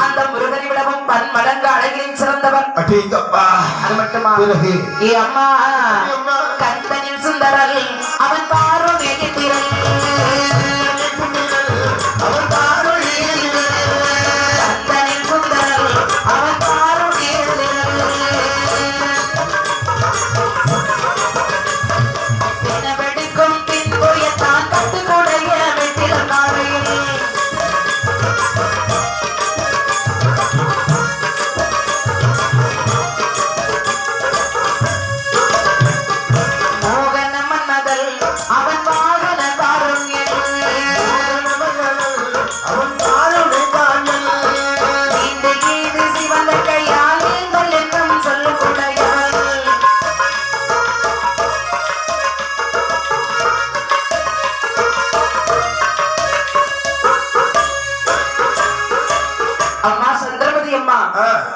அந்த முருகனை விடவும் பன்மடங்கு அழகிலும் சிறந்தவர். அது மட்டுமா ஏ அம்மா கந்தனில் சுந்தரல் அவன் பாரோடு திரள்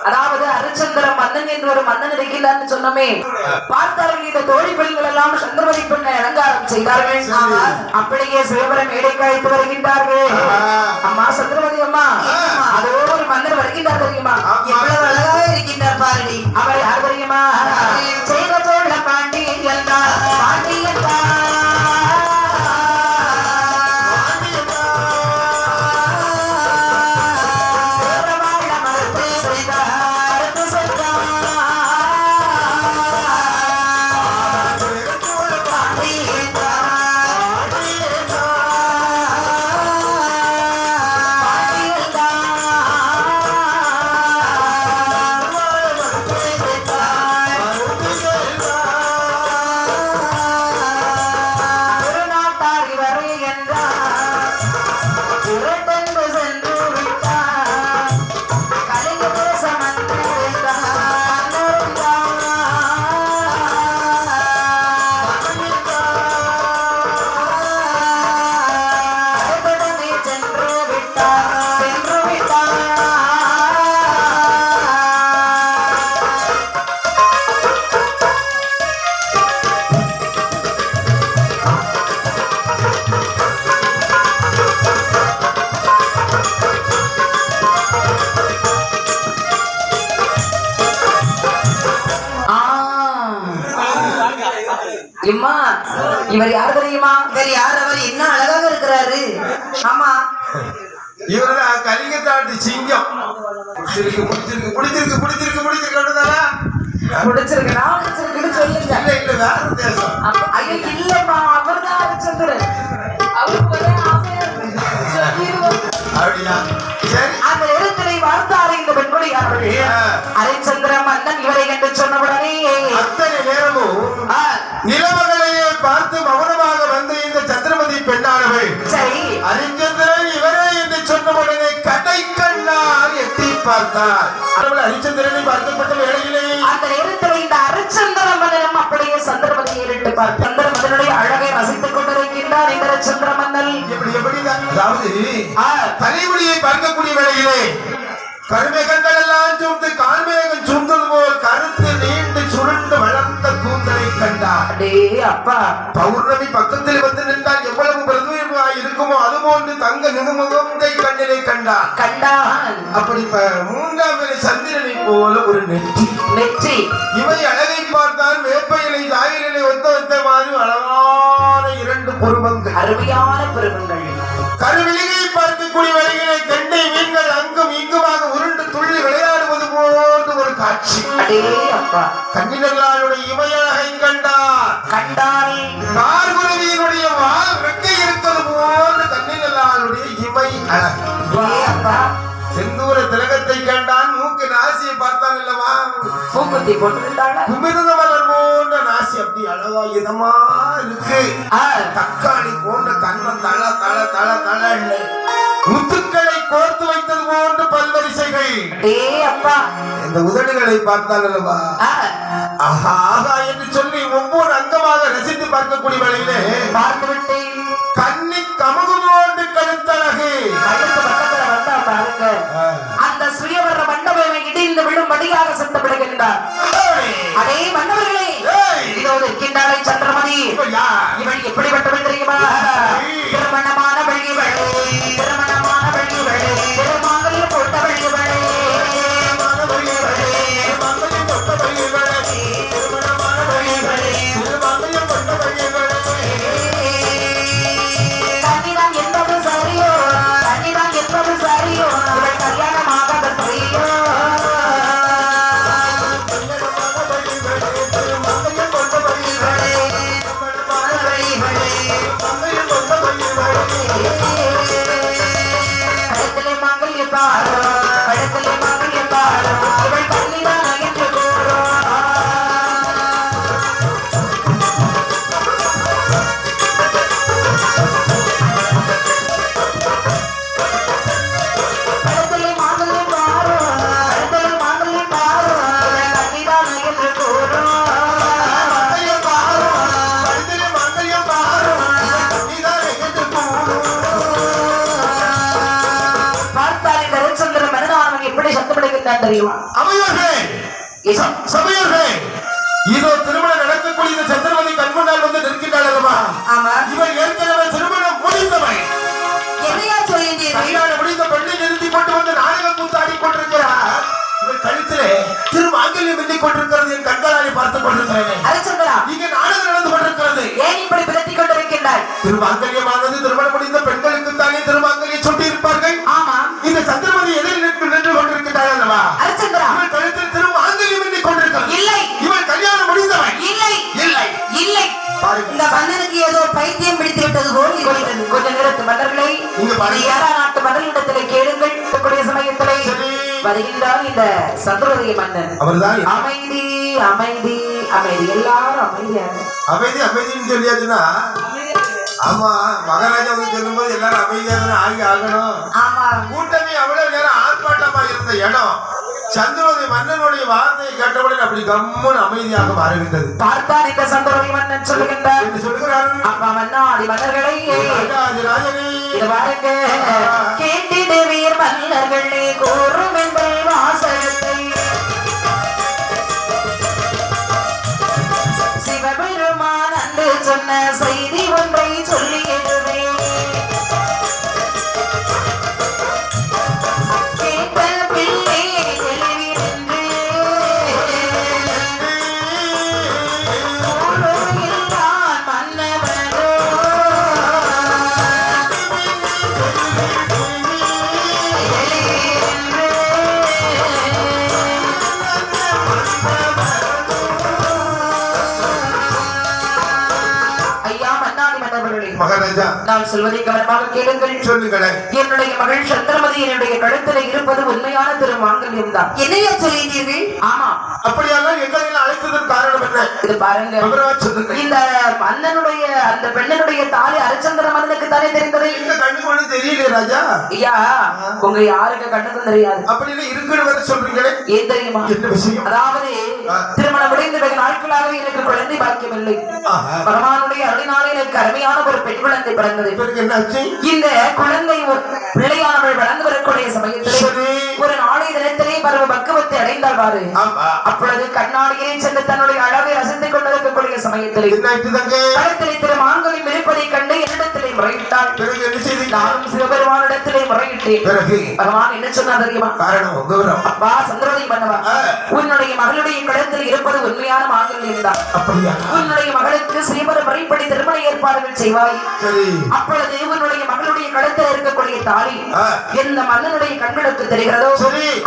அதாவது அரிச்சந்திர மன்னன் என்று ஒரு மன்னன் இருக்கிறார் சொன்னமே. பார்த்தார்கள் இந்த தோழி பெண்கள் எல்லாம் சந்திரமதி பெண்ணை அலங்காரம் செய்தார்கள். அப்படியே சிவபுரம் மேடைக்கு அழைத்து வருகின்றார்கள். அம்மா சந்திரமதி அம்மா அதோ ஒரு மன்னர் வருகின்றார் தெரியுமா? எவ்வளவு அழகாக இருக்கின்றார் பாரடி. அவர் யார் தெரியுமா? சேர சோழ பாண்டியன் என்றார். பாண்டியன் இவர் யார் தெரியுமா? இவர் யார்? அவர் என்ன அழகாக இருக்கிறாரு. ஆமா இவர்தான் கலிங்கத்தாட்டு சிங்கம். பிடிச்சிருக்கு சொல்லுங்க. ஐயோ இல்லம்மா அவர்தான் அரிச்சந்திரன். அவருக்கு ஒரே ஆசையா அப்படியா? சரி அந்த இடத்திலே வாழ்ந்தாரே இந்த பெண்மொழியார்கள். அரிச்சந்திர மன்னன் இவரை என்று சொன்னவுடனே அத்தனை நேரமும் நிலவகளையே பார்த்து மௌனமாக வந்த இந்த சந்திரமதி பெண்ணானவள் சரி அரிச்சந்திரன் இவரே என்று சொன்னவுடனே கடை கண்ணால் எட்டி பார்த்தார். அரிச்சந்திரனை பார்க்கப்பட்ட வேளையிலே அந்த நேரத்தில் இந்த அரிச்சந்திர மன்னனும் அப்படியே சந்திரமதியை இட்டு பார்த்து சந்திரமதனுடைய அழகை ரசித்துக் கொண்டிருக்கின்றார். இந்த சந்திர மன்னன் எப்படி அதாவது தலைமுடியை பார்க்கக்கூடிய வேளையிலே கருமேகங்கள் எல்லாம் சூழ்ந்து கால்மேகம் சூழ்ந்தது போல் கருத்து நீண்டு சுருண்டு வளர்ந்த கூந்தலை கண்டார். அப்பா பௌர்ணமி பக்கத்தில் வந்து நின்றால் எவ்வளவு பிரதுவாய் இருக்குமோ அதுபோன்று தங்க நிறுமுகத்தை கண்ணிலை கண்டான். அப்படி மூன்றாம் வேலை சந்திரனை போல ஒரு நெற்றி. இவை அழகை பார்த்தால் வேப்பையிலை சாயிலை ஒத்த மாதிரி அழகான இரண்டு புருவங்கள், அருமையான புருவங்கள். கருவிலிகை பார்க்கக்கூடிய வழிகளை கண்டை மீன்கள் அங்கும் இங்குமாக உருண்டு துள்ளி விளையாடுவது போன்று ஒரு காட்சி. கண்ணினர்களுடைய இமையழகை கண்டார். கார்குருவியினுடைய வால் ரெக்கை இருப்பது போன்று கண்ணினர்களுடைய இமை அழகு. செந்தூர திலகத்தை கண்டான். மூக்கு நாசியை பார்த்தான் இல்லவா? பூக்குத்தி போட்டிருந்தாங்க. குமிர்ந்த மலர் போன்ற நாசி அப்படி அழகா இதமா இருக்கு. தக்காளி போன்ற கண்ணம் தள தள தள தள முத்துக்களை கோர்த்து வைத்தது போன்று பல்வரிசைகள். இந்த உதடுகளை பார்த்தால் அல்லவா ஆஹா ஆகா என்று சொல்லி ஒவ்வொரு அங்கமாக ரசித்து பார்க்கக்கூடிய வேளையிலே பார்த்து விட்டேன். கண்ணி கமுகு போன்று கருத்தழகு. பாருங்க அந்த சுயவர மண்டபம் இடிந்து விழும் படியாக சத்தப்படுகின்றார். அதே மன்னவர்களே இதோடு இருக்கின்றாளை சந்திரமதி. இவள் எப்படிப்பட்டவள் தெரியுமா? திருமணமான வழிவள், திருமணமான வழிவள், திருமாங்கல்யம் போட்ட வழிவள். இருக்கின்றான் தெரியுமா? அமையர்களே, சபையர்களே, இதோ திருமணம் நடக்கக்கூடிய இந்த சந்திரமதி கண்முன்னால் வந்து நிற்கின்றாள் அல்லவா? ஆமா. இவன் ஏற்கனவே திருமணம் முடிந்தவன். என்னையா சொல்லியிருந்தீர்கள்? கல்யாணம் முடிந்த பெண்ணை நிறுத்தி கொண்டு வந்து நாடகம் கூத்தாடி கொண்டிருக்கிறார். இவன் கழுத்திலே திருமாங்கல்யம் மின்னிக் கொண்டிருக்கிறது. என் கண்களாலே பார்த்துக் கொண்டிருக்கிறேன். அரிச்சந்திரா, இங்கே நாடகம் நடந்து கொண்டிருக்கிறது. ஏன் இப்படி பிதற்றிக் கொண்டிருக்கின்றாய்? திருமாங்கல்யமானது திருமணம் முடிந்த பெண்களுக்கு தானே திருமாங்கல்யம் சுட்டி இருப்பார்கள். ஆமா. இந்த சந்திரமதி எதில் நின்று கொண்டிருக்கிறாள் அல்லவா? அரிச்சந்திரா, இவன் கழுத்தில் திருமாங்கல்யம் மின்னிக் கொண்டிருக்கிறது. இல்லை. இவன் கல்யாணம் முடிந்தவன். இல்லை இல்லை இல்லை. இந்த மன்னனுக்கு ஏதோ பைத்தியம் பிடித்து விட்டது போல் இருக்கிறது. கொஞ்ச நேரத்து மன்னர்களை ஏழா நாட்டு மன்னரிடத்திலே கேளுங்கள். கூடிய சமயத்திலே வருகின்றார் இந்த சந்திரவதி மன்னன். அவர்தான் அமைதி அமைதி அமைதி. எல்லாரும் அமைதியாக அமைதி அமைதின்னு சொல்லியாச்சுன்னா, ஆமா, மகாராஜா வந்து சொல்லும்போது எல்லாரும் அமைதியாக ஆகணும். ஆமா. கூட்டமே அவ்வளவு நேரம் ஆர்ப்பாட்டமா இருந்த இடம் சந்திரவதி மன்னனுடைய வார்த்தையை கேட்டவுடன் அப்படி கம்முன்னு அமைதியாக மாறிவிட்டது. பார்த்தான் இந்த சந்திரவதி மன்னன் சொல்லுகின்றார். என்று சொல்லுகிறார்கள். அப்பா மன்னாதி மன்னர்களை ராஜராஜனே, இது பாருங்க, கேட்டிடு வீர் மன்னர்களே கூறும் என்பல் வாசகத்தை சிவபெருமான் அன்று சொன்ன செய்தி ஒன்றை சொல்லியதுவே. கேட்ட பிள்ளை தெளிவின்றே கூறுகின்றான் மன்னவனோ. ஐயா மன்னாதி மன்னர்களே, மகாராஜா நான் சொல்வதை கவனமாக கேளுங்கள். சொல்லுங்களேன். என்னுடைய மகள் சந்திரமதி என்னுடைய கழுத்தில் இருப்பது உண்மையான திருமாங்கல்யம் தான். என்னையா சொல்லிட்டீர்கள்? ஆமா. அப்படியானால் எங்களை அழைத்ததன் காரணம் என்ன? இது பாருங்க, விவரமா சொல்லுங்கள். இந்த மன்னனுடைய அந்த பெண்ணினுடைய தாலி அரிச்சந்திர மன்னனுக்கு தானே தெரிந்தது. எங்க கண்ணுக்கு ஒண்ணு தெரியல ராஜா. ஐயா, உங்க யாருக்கு கண்ணுக்கும் தெரியாது. அப்படின்னு இருக்குன்னு வர சொல்றீங்களே, ஏன் தெரியுமா? என்ன விஷயம்? அதாவது திருமணம் முடிந்து வெகு நாட்களாக எனக்கு குழந்தை பாக்கியமில்லை. பகவானுடைய அருளினாலே எனக்கு அருமையான ஒரு பெண் குழந்தை பிறந்தது. என்னாச்சு? இந்த குழந்தை பிள்ளையானவள் வளர்ந்து வரக்கூடிய சமயத்திலே ஒரு நாளை தினத்திலே பருவ பக்குவத்தை அடைந்தால் பாரு. அப்பொழுது கண்ணாடியை சென்று தன்னுடைய அழகை ரசித்துக் கொண்டிருக்கக்கூடிய சமயத்திலே கழுத்திலே திருமாங்கல்யம் இருப்பதை கண்டு என்னிடத்திலே முறையிட்டாள். நானும் சிவபெருமானிடத்திலே முறையிட்டேன். பகவான் என்ன சொன்னா தெரியுமா? காரணம் அப்பா சந்திரவதி மன்னவா, உன்னுடைய மகளுடைய கழுத்தில் இருப்பது உண்மையான மாங்கல்யம் தான். உன்னுடைய மகளுக்கு ஸ்ரீமத முறைப்படி திருமண ஏற்பாடுகள் செய்வாய். அப்பொழுது உன்னுடைய மகளுடைய கழுத்தில் இருக்கக்கூடிய தாலி எந்த மன்னனுடைய கண்களுக்கு தெரிகிறதோ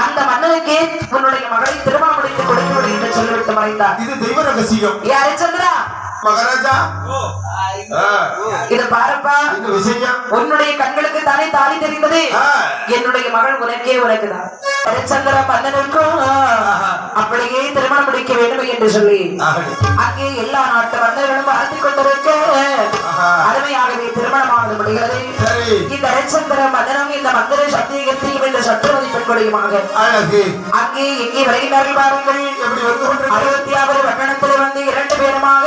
அந்த மன்னனுக்கே உன்னுடைய மகளை திருமணம் முடித்து கொடுக்க என்று சொல்லிவிட்டு மறைந்தார். இது தெய்வ ரகசியம். ஹரிச்சந்திரா, மகாராஜா, இது பாருப்பா, இந்த விஷயம் உன்னுடைய கண்களுக்கு தானே தாலி தெரிந்தது. என்னுடைய மகள் உனக்கே உனக்குதான். ஹரிச்சந்திர மன்னனுக்கும் அப்படியே திருமணம் முடிக்க வேண்டும் என்று சொல்லி அங்கே எல்லா நாட்டு மன்னர்களும் வாழ்த்து கொண்டிருக்க அருமையாகவே திருமணமானது முடிகிறது. இந்த ஹரிச்சந்திர மன்னனும் இந்த மந்திர சத்தியகத்தையும் இந்த சற்றுமதி பெண்களையுமாக அங்கே எங்கே வருகிறார்கள் பாருங்கள். 66 வட்டணத்தில் வந்து 2 பேருமாக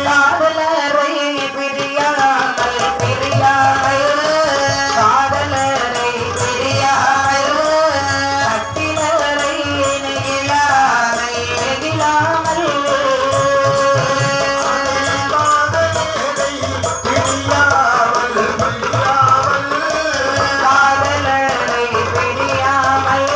காதலரை பிரியாமல் பிரியாமல் காதலரை பிரியாமல் கட்டிலரை நெகிழாமை நெகிழாமல் காதலரை பிரியாமல்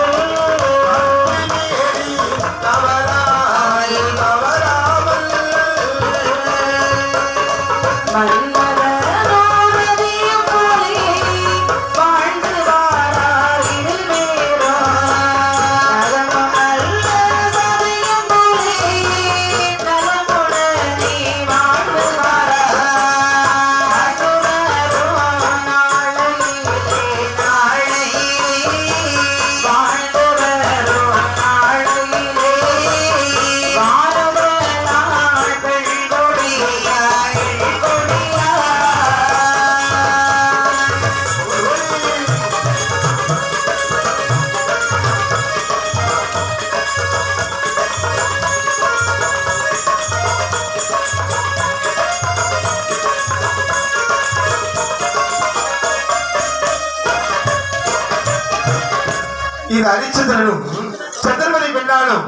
இது ஹரிச்சந்திரனும் சந்திரமதி பெண்ணாலும்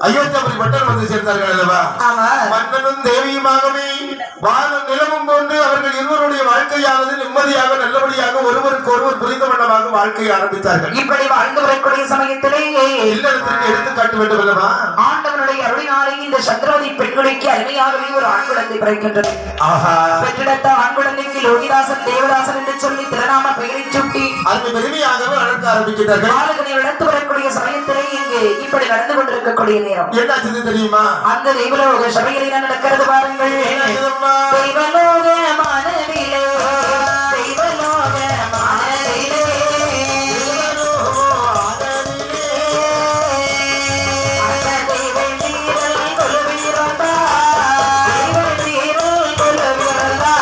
அயோத்தியாபுரி பட்டணம் வந்து சேர்ந்தார்கள் அல்லவா? ஆமா. மன்னனும் தேவியுமாகவே வானம் நிலமும் போன்று அவர்கள் இருவருடைய வாழ்க்கையானது நிம்மதியாக நல்லபடியாக ஒருவருக்கு ஒருவர் புரிந்த வண்ணமாக வாழ்க்கையை ஆரம்பித்தார்கள். இப்படி வாழ்ந்து வரக்கூடிய சமயத்திலேயே இல்லறத்திற்கு எடுத்துக்காட்ட வேண்டும் அல்லவா? ஆண்டவனுடைய அருளினாலே இந்த சந்திரவதி பெண்களுக்கு அருமையாகவே ஒரு ஆண் குழந்தை பிறக்கின்றது. பெற்றெடுத்த ஆண் குழந்தைக்கு லோகிதாசன் தேவதாசன் என்று சொல்லி திருநாம பெயரை சுட்டி அது பெருமையாகவே அழைக்க ஆரம்பிக்கிறார்கள். பாலகனை வளர்த்து வரக்கூடிய சமயத்திலே இங்கு இப்படி நடந்து கொண்டிருக்கக்கூடிய நேரம் என்னாச்சு தெரியுமா? அந்த தெய்வலோக சபையில நடக்கிறது பாருங்கள். தெய்வலோக மானவிலே தெய்வலோக மானவிலே அந்த தெய்வ நீரல் கொலுவீரந்தா தெய்வ நீரல் கொலுவீரந்தா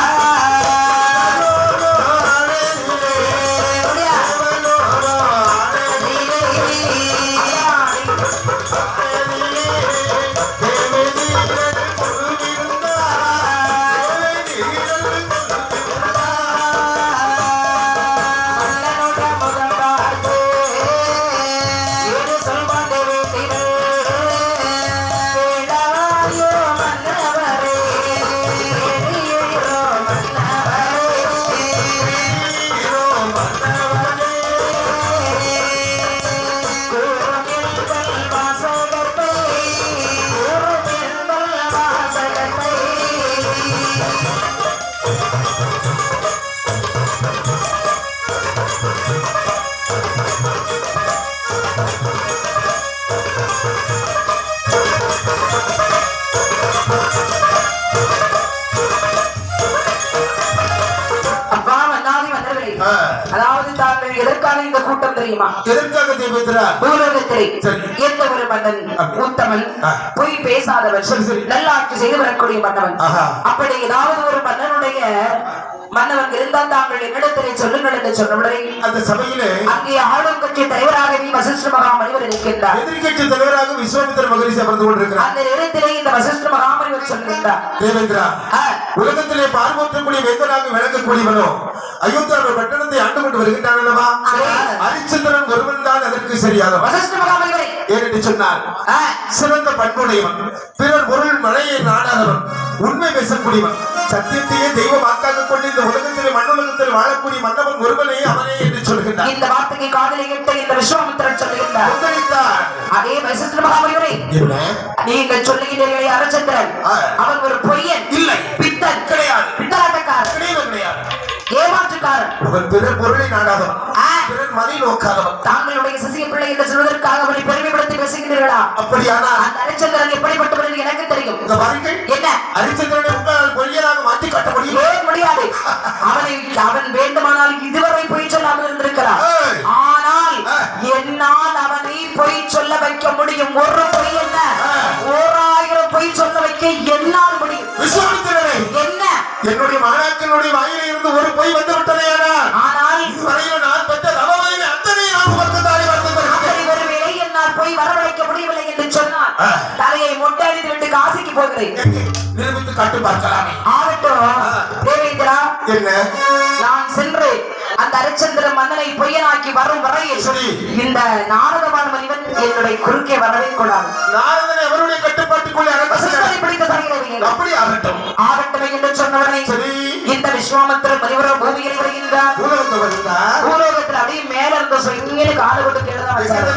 அதாவது தாங்கள் எதற்காக இந்த கூட்டம் தெரியுமா? எதற்காக தேவைப்படுகிறார்? பூலோகத்திலே எந்த ஒரு மன்னன் உத்தமன் பொய் பேசாதவன் நல்லாட்சி செய்து வரக்கூடிய மன்னவன் அப்படி ஏதாவது ஒரு மன்னவன் இருந்தால் தாங்கள் என்னிடத்திலே சொல்லுங்கள் என்று சொன்னவுடனே அந்த சபையிலே அங்கே ஆளும் கட்சி தலைவராகவே வசிஷ்ட மகாமனிவர் இருக்கின்றார். எதிர்கட்சி தலைவராக விஸ்வாமித்திர மகரிஷி அமர்ந்து கொண்டிருக்கிறார். அந்த நேரத்திலே இந்த வசிஷ்ட மகாமனிவர் சொல்கின்றார், தேவேந்திரா, உலகத்திலே பார்வோற்றக்கூடிய வேந்தனாக விளங்கக்கூடியவனோ அயோத்தியாபுரி பட்டணத்தை ஆண்டு கொண்டு வருகின்றான் அல்லவா? ஹரிச்சந்திரன் ஒருவன் தான் அதற்கு சரியானவன். வசிஷ்ட மகாமனிவரை ஏனென்று சொன்னார், சிறந்த பண்புடையவன், பிறர் பொருள் மழையை நாடாதவன், உண்மை பேசக்கூடியவன், சத்தியத்தையே தெய்வ வாக்காக கொண்டு இந்த உலகத்திலே மண்ணுலகத்தில் வாழக்கூடிய மன்னவன் ஒருவனே அவனே என்று சொல்கின்றார். இந்த வார்த்தைக்கு காதலை கேட்ட இந்த விஸ்வாமித்திரன் சொல்லுகின்றார், அதே வசிஷ்ட மகாமனிவரை நீங்கள் சொல்லுகிறீர்களே ஹரிச்சந்திரன் அவன் ஒரு பொய்யன் இல்லை, பித்தன் கிடையாது, பித்தலாட்டக்காரன் கிடையாது, ஏமாற்றுக்காரன், அவன் பிறர் பொருளை நாடாதவன், பிறர் மதி நோக்காதவன். தாங்களுடைய சிசிய பிள்ளை என்று சொல்வதற்காக அவனை பெருமைப்படுத்தி பேசுகிறீர்களா? அப்படியானால் அந்த ஹரிச்சந்திரன் எப்படிப்பட்டவன் என்று எனக்கு தெரியும். இந்த பாருங்கள், என்ன ஹரிச்சந்திரனை உங்களால் பொய்யராக மாற்றி காட்ட முடியும்? ஏன் முடியாது? அவன் வேண்டுமானால் இதுவரை பொய் சொல்லாமல் இருந்திருக்கிறான். ஆனால் என்னால் அவனை பொய் சொல்ல வைக்க முடியும். ஒரு பொய் என்ன, 1000 பொய் சொல்ல வைக்க என்னால் முடியும். விஸ்வாமித்திரனே, என்ன என்னுடைய மாணாக்கனுடைய வாயிலே இருந்து ஒரு பொய் வந்து விட்டதேயானா? ஆனால் இதுவரையில் நான் பெற்ற தவமையை அத்தனை நான் வர்க்கத்தாரி வர்த்தகர்கள் ஒருவேளை என்னால் போய் வரவழைக்க முடியவில்லை என்று சொன்னால் தலையை மொட்டையடித்து விட்டு காசிக்கு போகிறேன். நிரூபித்து காட்டு பார்க்கலாமே. ஆகட்டும் தேவேந்திரா, என்ன நான் சென்று அந்த ஹரிச்சந்திர மன்னனை பொய்யனாக்கி வரும் வரையில் இந்த நாரதமான மனிதன் என்னுடைய குறுக்கே வரவே கூடாது. நாரதனை அவருடைய கட்டுப்பாட்டுக்குள்ளே பிடித்த சகைகள் அப்படி ஆகட்டும் என்று சொன்னவனை இந்த விஸ்வாமித்திர மனிதரோ பூமியில் வருகின்றார். பூலோகத்தில் அப்படியே மேல இருந்த சொங்கேன்னு காது கொண்டு கேளுதான் வச்சாரு.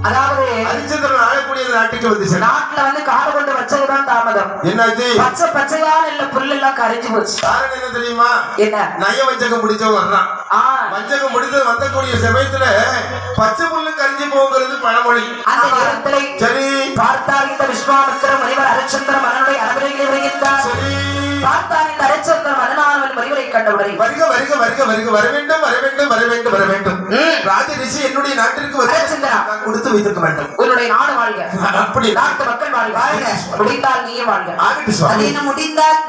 அதாவது ஹரிச்சந்திரன் ஆளக்கூடிய நாட்டுக்கு வந்து நாட்டுல வந்து காது கொண்டு வச்சதுதான் தாமதம். என்னாச்சு? பச்சையான இல்ல புல் எல்லாம் கரைஞ்சு போச்சு. காரணம் என்ன தெரியுமா? என்ன? நய வஞ்சகம் முடிச்சவன் வர்றான். வஞ்சகம் முடிச்சது வந்தக்கூடிய சமயத்துல பச்சை புல்லு கரைஞ்சு போகிறது பழமொழி. அந்த நேரத்திலே சரி பார்த்தார் இந்த விஸ்வாமித்திர மனிதர் ஹரிச்சந்திர மன்னனுடைய அரண்மனையில் வருகின்றார். சரி பார்த்தார் இந்த ஹரிச்சந்திர மன்னனானவன் மனிதரை கண்டவுடனே வருக வருக வருக வருக வர வேண்டும் வர வேண்டும் வர வேண்டும் வர வேண்டும். ராஜ ரிஷி என்னுடைய நாட்டிற்கு ஹரிச்சந்திரா கொடுத்து வைத்திருக்க வேண்டும். உன்னுடைய நாடு வாழ்க, அப்படி நாட்டு மக்கள் வாழ்க, முடிந்தால் நீயே வாழ்க. அது என்ன முடிந்தால்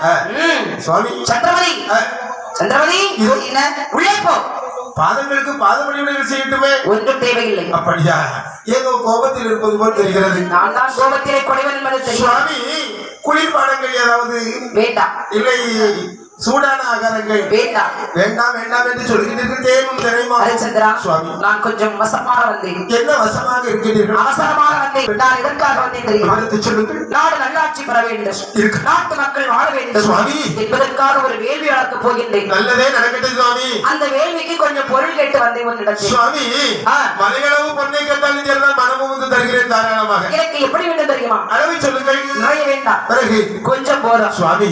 சுவாமி சந்திரமதி சந்திரமதி என்ன உள்ளே போ. பாதங்களுக்கு பாதமணியுடைய செய்யட்டுமே, ஒன்றும் தேவையில்லை. அப்படியா? ஏதோ கோபத்தில் இருப்பது போல் தெரிகிறது. நான் தான் கோபத்திலே குறைவன் என்பது தெரியும். சுவாமி, குளிர்பானங்கள் ஏதாவது வேண்டாம். இல்லை சூடான ஆகாரங்கள் வேண்டாம் வேண்டாம் வேண்டாம் என்று சொல்கிறீர்கள் தெரியுமா ஹரிச்சந்திரா? சுவாமி, நான் கொஞ்சம் வசமாக வந்தேன். என்ன வசமாக இருக்கிறீர்கள்? அவசரமாக வந்தேன். நான் எதற்காக வந்தேன் தெரியுமா? விவரத்தை சொல்லுங்கள். நாடு நல்லாட்சி பெற வேண்டும், இருக்கு. நாட்டு மக்கள் வாழ வேண்டும் சுவாமி, என்பதற்காக ஒரு வேள்வி வளர்க்கப் போகின்றேன். நல்லதே நடக்கட்டும் சுவாமி. அந்த வேள்விக்கு கொஞ்சம் பொருள் கேட்டு வந்தேன் உன்னிடத்தில். சுவாமி, மலையளவு பொன்னை கேட்டாலும் சரிதான், மனமும் வந்து தருகிறேன் தாராளமாக. எனக்கு எப்படி வேண்டும் தெரியுமா? அளவை சொல்லுங்கள். நிறைய வேண்டாம், பிறகு கொஞ்சம் போதும். சுவாமி,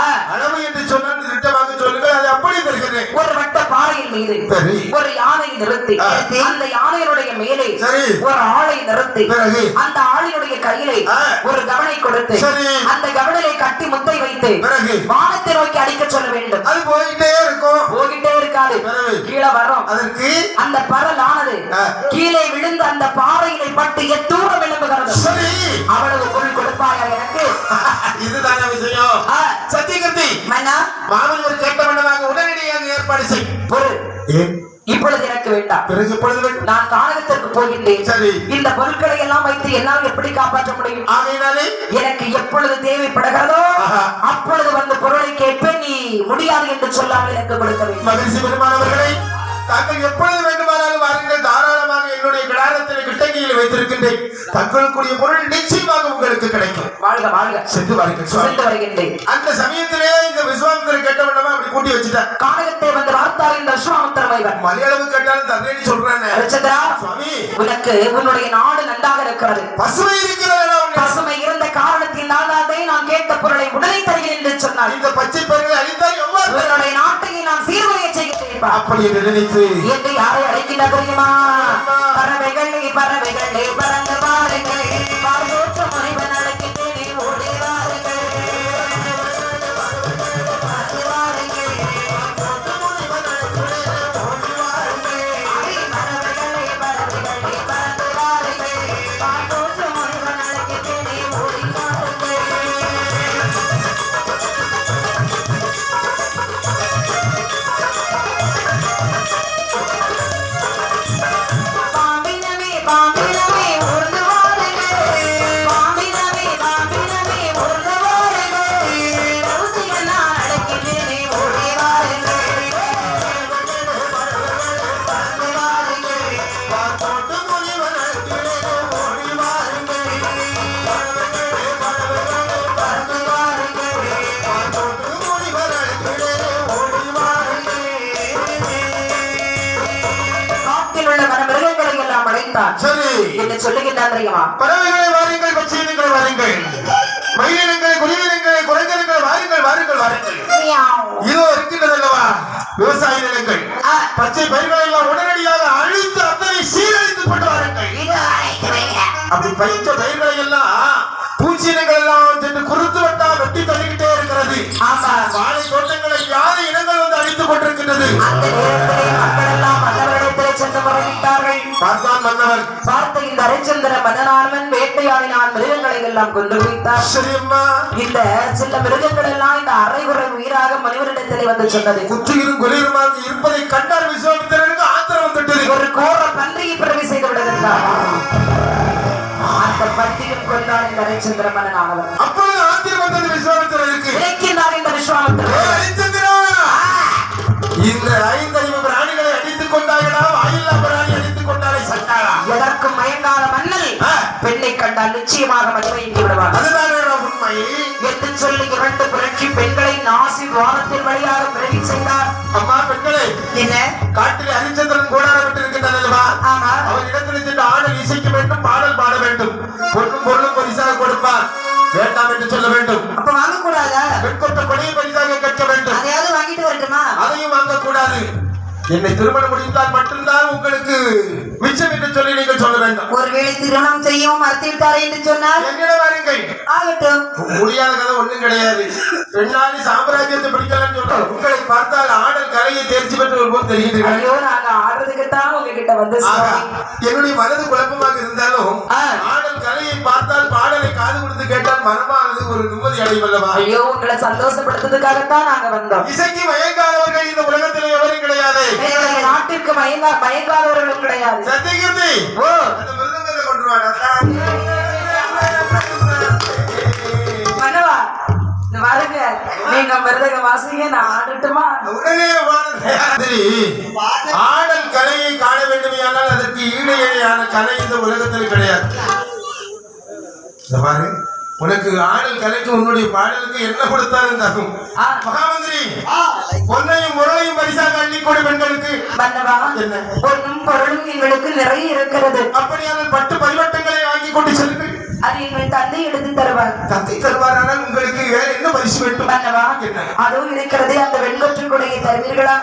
ஆ, அளவு என்று சொன்னால் திட்டமாக சொல்லுங்கள், அதை அப்படியே தருகிறேன். ஒரு வட்ட பாறையின் மீது சரி. ஒரு யானை நிறுத்தி அந்த யானையினுடைய மேலே சரி. ஒரு ஆளை நிறுத்தி பிறகு அந்த ஆளினுடைய கையிலே ஒரு கவனை கொடுத்து சரி. அந்த கவனிலை கட்டி முத்தை வைத்து பிறகு வானத்தை நோக்கி அடிக்க சொல்ல வேண்டும். அது போயிட்டே இருக்கும். போகிட்டே இருக்காது, பிறகு கீழே வரும். அதற்கு அந்த பரலானது கீழே விழுந்து அந்த பாறையினை பட்டு எத்தூரம் விளம்புகிறது. சரி. அவ்வளவு பொருள் கொடுப்பாயா எனக்கு? இதுதான விஷயம். சத்தியகர்த்தி மன்னா, மாமனிவர் கேட்ட வண்ணமாக உடனடியாக ஏற்பாடு செய். பொருள் ஏன் இப்பொழுது எனக்கு வேண்டாம். பிறகு எப்பொழுது வேண்டும்? நான் கானகத்திற்கு போகின்றேன். சரி. இந்த பொருட்களை எல்லாம் வைத்து என்னால் எப்படி காப்பாற்ற முடியும்? ஆகையினாலே எனக்கு எப்பொழுது தேவைப்படுகிறதோ அப்பொழுது வந்து பொருளை கேட்பேன். நீ முடியாது என்று சொல்லாமல் எனக்கு கொடுக்க வேண்டும். மகிழ்ச்சி பெருமானவர்களை, தாங்கள் எப்பொழுது வேண்டுமானாலும் வாருங்கள், தாராளமாக என்னுடைய கிடாரத்தில் கிட்டங்கியில் வைத்திருக்கின்றேன். தங்களுக்குரிய பொருள் நிச்சயமாக உங்களுக்கு கிடைக்கும். வாழ்க வாழ்க. சென்று வாருங்கள். சென்று வருகின்றேன். அந்த சமயத்திலே இந்த விஸ்வாமித்திரர் கேட்ட வண்ணமா அப்படி கூட்டி வச்சுட்டேன். கானகத்தை வந்து வார்த்தார் இந்த விஸ்வாமித்திர மைவர். மலையாளம் கேட்டாலும் தந்தைன்னு சொல்றானே. ஹரிச்சந்திரா, சுவாமி, உனக்கு உன்னுடைய நாடு நன்றாக இருக்கிறது, பசுமை இருக்கிறதா? பசுமை இருந்த காரணத்தினால் நான் கேட்ட பொருளை உடனே தருகிறேன் என்று சொன்னார். இந்த பச்சை பயிர்களை அழித்தால் எவ்வாறு உன்னுடைய நாட்டையை நான் சீர்வரைய செய்கிறேன். அப்படி என்று நினைத்து என்று யாரை அழைக்கின்ற தெரியுமா? பறவைகளே பறவைகளே பறந்து வாருங்கள், பார்வோற்ற முனைவன் அழைக்கின்றேனே ஓடி வாருங்கள். சரி என்று சொல்லுகின்றான் தெரியுமா? பறவைகளை வாருங்கள், பச்சையினங்களை வாருங்கள், மயிலினங்களை, குருவினங்களை, குரங்கனங்களை வாருங்கள் வாருங்கள் வாருங்கள். இதோ இருக்கின்றது அல்லவா விவசாய நிலங்கள். பச்சை பயிர்களை எல்லாம் உடனடியாக அழித்து அத்தனை சீரழித்து கொண்டு வாருங்கள். அப்படி பயிற்ற பயிர்களை எல்லாம் பூச்சியினங்கள் எல்லாம் சென்று குறுத்து வட்டா வெட்டி தள்ளிக்கிட்டே இருக்கிறது. வாழை தோட்டங்களை யாரு இனங்கள் வந்து அழித்துக் கொண்டிருக்கின்றது. அந்த நேரத்திலே மக்கள் எல்லாம் மன்னவரிடத்திலே சென்று முறையிட்டார்கள். பார்த்தான் மன்னவர். பார்த்த இந்த ஹரிச்சந்திர மன்னனானவன் வேட்டையாடினான், மிருகங்களை எல்லாம் கொண்டு வைத்தார். சரியம்மா, இந்த சில மிருகங்கள் எல்லாம் இந்த அரைகுறை உயிராக மனிதரிடத்திலே வந்து சொன்னது. குற்றியிலும் குளிருமாக இருப்பதை கண்டார் விஸ்வாமித்திரனுக்கு ஆத்திரம் வந்துட்டது. ஒரு கோர பன்றியை பிறவி செய்து விடுகின்றார். அந்த பன்றியும் கொண்டான் இந்த ஹரிச்சந்திர மன்னனானவன். அப்பொழுது ஆத்திரம் வந்தது விஸ்வாமித்திரனுக்கு. இறக்கின்றார் இந்த விஸ்வாமித்திரன். ஹரிச்சந்திரா, இந்த 5 பிராணிகளை அடித்துக் கொண்டாயடா, வாயில்லா பிராணி அடித்துக் கொண்டாலே சண்டாளா? எதற்கும் மயங்காத மன்னல் பெண்ணை கண்டால் நிச்சயமாக மதுமையிட்டு விடுவார். அதுதான் உண்மை என்று சொல்லி 2 புரட்சி பெண்களை நாசி துவாரத்தின் வழியாக பிறவி செய்தார். அம்மா பெண்களே, என்ன காட்டில் ஹரிச்சந்திரன் கூடாரம் விட்டு இருக்கின்றான் அல்லவா? ஆமா. அவன் இடத்தில் சென்று ஆடல் இசைக்க வேண்டும், பாடல் பாட வேண்டும், பொருளும் பொருளும் பரிசாக கொடுப்பான். வேண்டாம் என்று சொல்ல வேண்டும். அப்ப வாங்க கூடாதா? பெண் கொண்ட கொடையை பரிசாக கற்க வேண்டும். அதையாவது வாங்கிட்டு வரட்டுமா? அதையும் வாங்க கூடாது. என்னை திருமணம் முடிந்தால் மட்டும்தான் உங்களுக்கு மிச்சம் என்று சொல்லி நீங்கள் சொல்ல வேண்டும். ஒருவேளை திருமணம் செய்யவும் மறுத்து விட்டாரே என்று சொன்னால் என்னிடம் வாருங்கள். ஆகட்டும். முடியாத கதை ஒண்ணும் கிடையாது. பெண்ணாளி சாம்ராஜ்யத்தை பிடிக்கலன்னு சொல்றோம். உங்களை பார்த்தால் ஆடல் கலையை தேர்ச்சி பெற்றவர் போல் தெரிகிறீர்கள். ஐயோ, நாங்க ஆடுறதுக்குத்தான் உங்ககிட்ட வந்து என்னுடைய மனது குழப்பமாக இருந்தாலும் ஆடல் கலையை பார்த்தால் பாடலை காது கொடுத்து கேட்டால் மனமானது ஒரு நிம்மதி அடையும் அல்லவா? ஐயோ, உங்களை சந்தோஷப்படுத்துறதுக்காகத்தான் நாங்க வந்தோம். இசைக்கு மயங்காதவர்கள் இந்த உலகத்தில் எவரும் கிடையாது. நாட்டிற்கு மயங்காதவர்களும் கிடையாது. சத்தியகீர்த்தி, ஓ, அந்த மிருதங்கத்தை கொண்டு வாடா. மன்னவா, பாருங்க நீங்க மிருதக வாசிங்க நான் ஆடட்டுமா? உடனே சரி, ஆடல் கலையை காண வேண்டுமையானால் அதற்கு ஈடு இணையான கலை இந்த உலகத்தில் கிடையாது. இந்த பாரு, உனக்கு ஆடல் கலைக்கு உன்னுடைய பாடலுக்கு என்ன கொடுத்தாலும் தகும். மகாமந்திரி, பொன்னையும் முரளையும் பரிசாக அள்ளிக்கொடு பெண்களுக்கு. மன்னவா, என்ன பொன்னும் பொருளும் எங்களுக்கு நிறைய இருக்கிறது. அப்படியான பட்டு பரிவட்டங்களை வாங்கி கொண்டு செல்லுங்கள். அது எங்கள் தந்தை எடுத்து தருவார். தந்தை தருவாரானால் உங்களுக்கு வேற என்ன பரிசு வேண்டும்? மன்னவா, என்ன அதுவும் இருக்கிறதே, அந்த வெண்கொற்று கொடையை தருவீர்களா?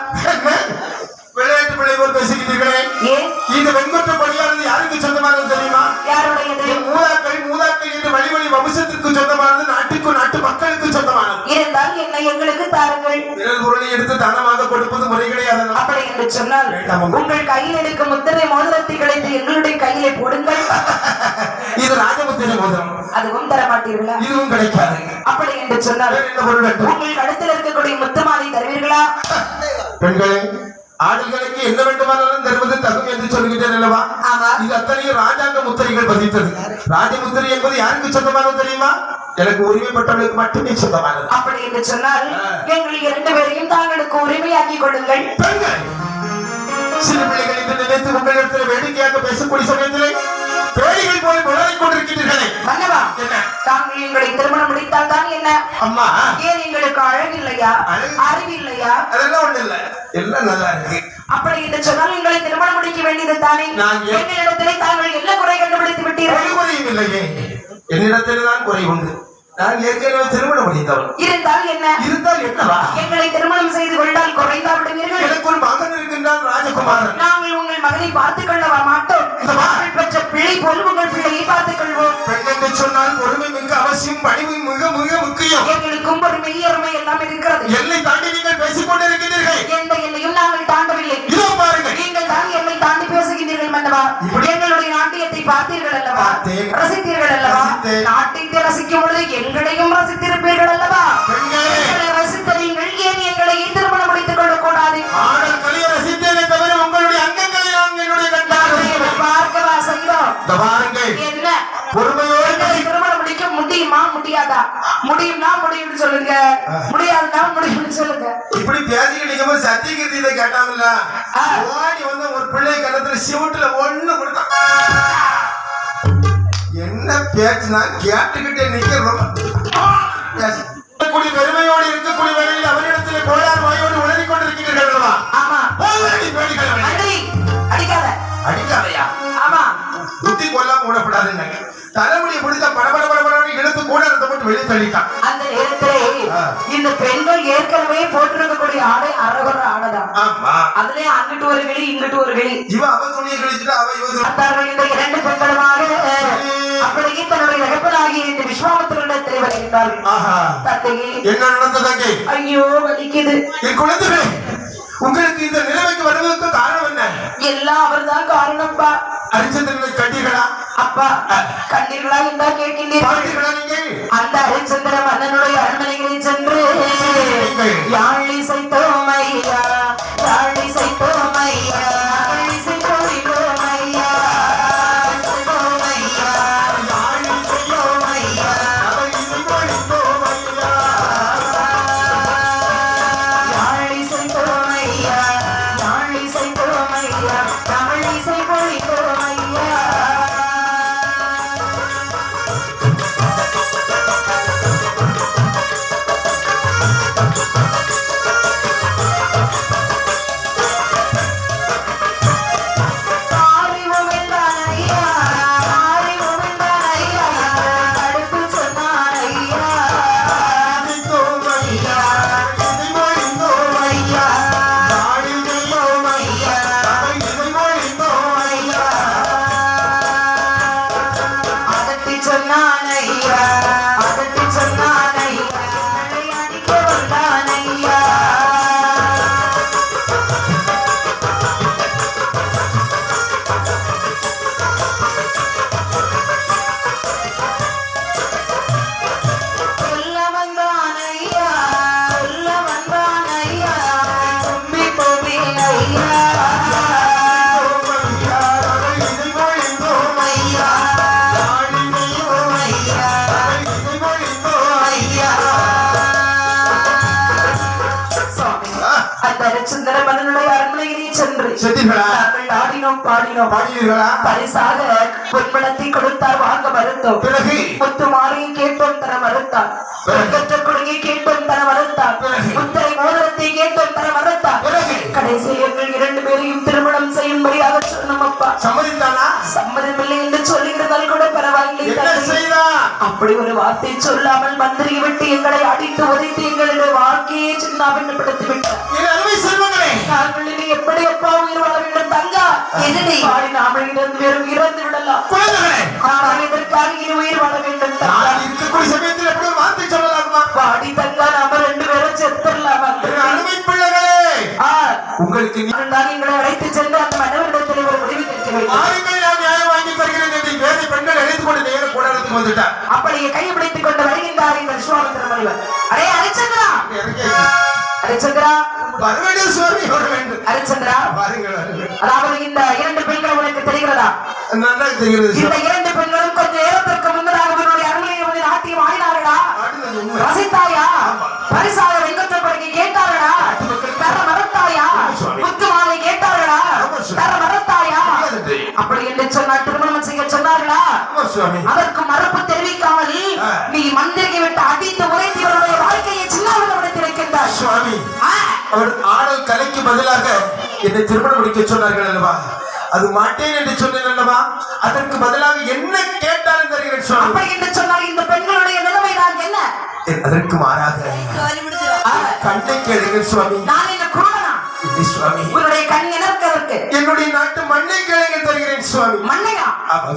விளையாட்டு பிள்ளை போல் பேசுகிறீர்களே. ஏன் இந்த வெண்கொற்ற கொடையானது யாருக்கு சொந்தமானது தெரியுமா? யாருடையது? மூதாக்கள் என்று வழி வழி வம்சத்திற்கு சொந்தமானது, நாட்டு மக்களுக்கு சொந்தமானது. இருந்தால் என்ன எங்களுக்கு தாருங்கள். பிறர் பொருளை எடுத்து தானமாக கொடுப்பது முறை கிடையாது. அப்படி என்று சொன்னால் உங்கள் கையில் எடுக்கும் முத்திரை மோதிரத்தை கிடைத்து எங்களுடைய கையிலே போடுங்கள். இது ராஜமுத்திரை மோதிரம். அதுவும் தர மாட்டீர்களா? இதுவும் கிடைக்காது. அப்படி என்று சொன்னால் என்ன பொருள் வேண்டும்? உங்கள் கழுத்தில் இருக்கக்கூடிய முத்தமாலை தருவீர்களா? பெண்களே, ஆடுகளுக்கு என்ன வேண்டுமானாலும் தருவது தகும் என்று சொல்கிறேன் அல்லவா? இது அத்தனையும் ராஜாங்க முத்திரைகள் பதித்தது. ராஜமுத்திரை என்பது யாருக்கு சொந்தமானது தெரியுமா? எனக்கு உரிமைப்பட்டவர்களுக்கு மட்டுமே சொந்தமானது. அப்படி என்று சொன்னால் எங்கள் 2 பேரையும் தாங்களுக்கு உரிமையாக்கி கொள்ளுங்கள். சிறு பிள்ளைகள் என்று நினைத்து உங்களிடத்தில் வேடிக்கையாக பேசக்கூடிய சமயத்திலே பேடிகள் போய் உளறிக் கொண்டிருக்கிறீர்களே. மன்னவா, தாங்கள் எங்களை திருமணம் முடித்தால் தான் என்ன? அம்மா, ஏன் எங்களுக்கு அழகு இல்லையா? அறிவு இல்லையா? அதெல்லாம் ஒண்ணு இல்ல, எல்லாம் நல்லா இருக்கு. அப்படி என்று சொன்னால் எங்களை திருமணம் முடிக்க வேண்டியது தானே? எங்களிடத்திலே தாங்கள் என்ன குறை கண்டுபிடித்து விட்டீர்கள்? குறையும் இல்லையே, என்னிடத்தில் தான் குறை உண்டு. நான் ஏற்கனவே திருமணம் முடித்தவன். இருந்தால் என்ன? இருந்தால் என்னவா? எங்களை திருமணம் செய்து கொண்டால் குறைந்தா விடுவீர்கள்? எனக்கு ஒரு மகன் இருக்கின்றான், ராஜகுமாரன். நாங்கள் உங்கள் மகனை பார்த்துக் கொள்ள மாட்டோம். பெற்ற பிள்ளை போல் உங்கள் பிள்ளையை பார்த்துக் கொள்வோம். பெண் என்று சொன்னால் பொறுமை மிக அவசியம், பணிவு மிக மிக முக்கியம். எங்களுக்கும் ஒரு மெய்யருமை எல்லாம் இருக்கிறது. எல்லை தாண்டி நீங்கள் பேசிக் கொண்டிருக்கிறீர்கள். எந்த எல்லையும் நாங்கள் தாண்டவில்லை. இதோ பாருங்கள், நீங்கள் தான் எல்லை தாண்டி பேசுகிறீர்கள். மன்னவா, எங்களுடைய நாட்டியத்தை பார்த்தீர்கள் அல்லவா? ரசித்தீர்கள் அல்லவா? நாட்டியத்தை ரசிக்கும் பொழுது எங்களையும் ரசித்திருப்பீர்கள் அல்லவா? எங்களை ரசித்த நீங்கள் ஏன் எங்களை திருமணம் முடித்துக் கொள்ளக் கூடாது? ஆடல் கலையை ரசித்ததை தவிர உங்களுடைய அங்கங்களை நான் என்னுடைய கண்டார்கள் பார்க்கவா செய்தோம். என்ன பொறுமையோடு திருமணம் முடிக்க முடியுமா? முடியாதா? முடியும்னா முடியும்னு சொல்லுங்க, முடியாதுன்னா முடியும்னு சொல்லுங்க. இப்படி பேசிக்கிட்டு சத்தியகீர்த்தி இதை கேட்டாங்கல்ல, ஓடி வந்து ஒரு பிள்ளை கணத்துல சிவட்டுல ஒண்ணு கொடுத்தான். என்ன பேச்சுனா கேட்டுக்கிட்டே நிக்கிறோம். பெருமையோடு இருக்கக்கூடிய வேளையில் அவரிடத்தில் கோளாறு வாயோடு உளறி கொண்டிருக்கிறீர்கள். ஆமா, அடிக்காத அடிக்காதையா? ஆமா, புத்தி கொல்லாம விடப்படாதுன்னு தலைமுடியை பிடிச்சா படபட படபடன்னு இழுத்து கூட அதை போட்டு வெளியே தள்ளிட்டான். அந்த நேரத்திலே இந்த பெண்கள் ஏற்கனவே போட்டிருக்கக்கூடிய ஆடை அரகுற ஆடைதான். ஆமா, அதுலயே அங்கிட்டு ஒரு கிளி இங்கிட்டு ஒரு கிளி. இவ அவ துணியை கிழிச்சுட்டு அவ பார்த்தார்கள். இந்த 2 பெண்களுமாக அப்படியே தன்னுடைய நகப்பனாகிய இந்த விஸ்வாமித்திரனிடத்தில் வருகின்றார்கள். தந்தையே, என்ன நடந்ததாங்க? ஐயோ வலிக்குது. என் குழந்தைகளே, உங்களுக்கு இந்த நிலைமைக்கு வருவதற்கு காரணம் என்ன? எல்லாம் அவர்தான் காரணம்ப்பா. அரிச்சந்திரனை கண்டீர்களா? அப்பா, கண்டீர்களா என்றா கேட்கின்றீர்கள். அந்த அரிச்சந்திர மன்னனுடைய அரண்மனைகளில் சென்று யாழ் இசைத்தோம் ஐயா, யாழ் இசைத்தோம் ஐயா, யாழ் இசைத்தோம் ஐயா, ஆடினீர்களா? நாங்கள் ஆடினோம் பாடினோம். பாடினீர்களா? பரிசாக பொன்பணத்தை கொடுத்தார், வாங்க மறுத்தோம். பிறகு முத்து மாலையை கேட்டோம், தர மறுத்தார். பெற்ற கொடியை கேட்டோம், தர மறுத்தார். முத்திரை மோதிரத்தை கேட்டோம், தர மறுத்தார். கடைசியில் எங்கள் 2 பேரையும் திருமணம் செய்யும்படியாக சொன்னோம். அப்பா சம்மதித்தானா? சம்மதமில்லை என்று சொல்லியிருந்தால் கூட பரவாயில்லை. என்ன செய்தா? அப்படி ஒரு வார்த்தை சொல்லாமல் மந்திரியை விட்டு எங்களை அடித்து உதைத்து எங்களுடைய வாழ்க்கையை சின்னாபின்னப்படுத்தி விட்டார். அருமை செல்வங்களே, நாங்கள் இனி எப்படி அப்பா உயிர் வாழ வேண்டும்? தங்கா எதிரி வாடி நாமல் இறந்து விடலாம். குழந்தைகளே, ஆனால் இதற்காக இனி உயிர் வாழ வேண்டும். நான் இருக்கக்கூடிய சமயத்தில் எப்படி ஒரு வார்த்தை சொல்லலாமா? வாடி தங்கா நாம 2 பேரும் செத்துடலாம். அருமை பிள்ளைகளே, உங்களுக்கு எங்களை அழைத்து சென்று அந்த மன்னவரிடத்தில் ஒரு முடிவு கேட்க வேண்டும். நான் நியாயம் வாங்கி தருகிறேன் என்று வேலை பெண்கள் அழைத்துக் கொண்டு நேர கூடாரத்துக்கு வந்துட்டார். அப்படியே கைப்பிடித்துக் கொண்டு வருகின்றார் இந்த விஸ்வாமித்திர முனிவர். அடே ஹரிச்சந்திரா, ஹரிச்சந்திரா, வர வேண்டிய சுவாமி வர வேண்டும். ஹரிச்சந்திரா, வாருங்கள், வாருங்கள். அதாவது இந்த 2 பெண்கள் உனக்கு தெரிகிறதா? நன்றாக தெரிகிறது. இந்த 2 பெண்களும் கொஞ்ச நேரத்திற்கு முன்னதாக உன்னுடைய அருமையை நாட்டியம் ஆடினார்களா? ரசித்தாயா? பரிசாக வெங்கற்ற கொடையை கேட்டார்களா? தர மறுத்தாயா? முத்து மாலை கேட்டார்களா? தர மறுத்தாயா? அப்படி என்று சொன்னால் திருமணம் செய்ய சொன்னார்களா? அதற்கு மறுப்பு தெரிவிக்காமல் நீ மந்திரியை விட்டு அடித்து உரைத்து இவருடைய வாழ்க்கையை சின்னாவிடத்தில் வைக்கின்றார். சுவாமி, அவர் ஆடல் கலைக்கு பதிலாக என்னை திருமணம் முடிக்க சொன்னார்கள் அல்லவா? அது மாட்டேன் என்று சொன்னேன் அல்லவா? அதற்கு பதிலாக என்ன கேட்டாலும் தருகிறேன் சுவாமி. அப்படி என்று சொன்னால் இந்த பெண்களுடைய நிலைமை தான் என்ன? அதற்கு மாறாக கண்ணை கேளுங்கள் சுவாமி. நான் என்ன குருடனா? இல்லை சுவாமி, உன்னுடைய கண் எனக்கு என்னுடைய நாட்டு மண்ணை கேளுங்க தருகிறேன் சுவாமி. மண்ணையா?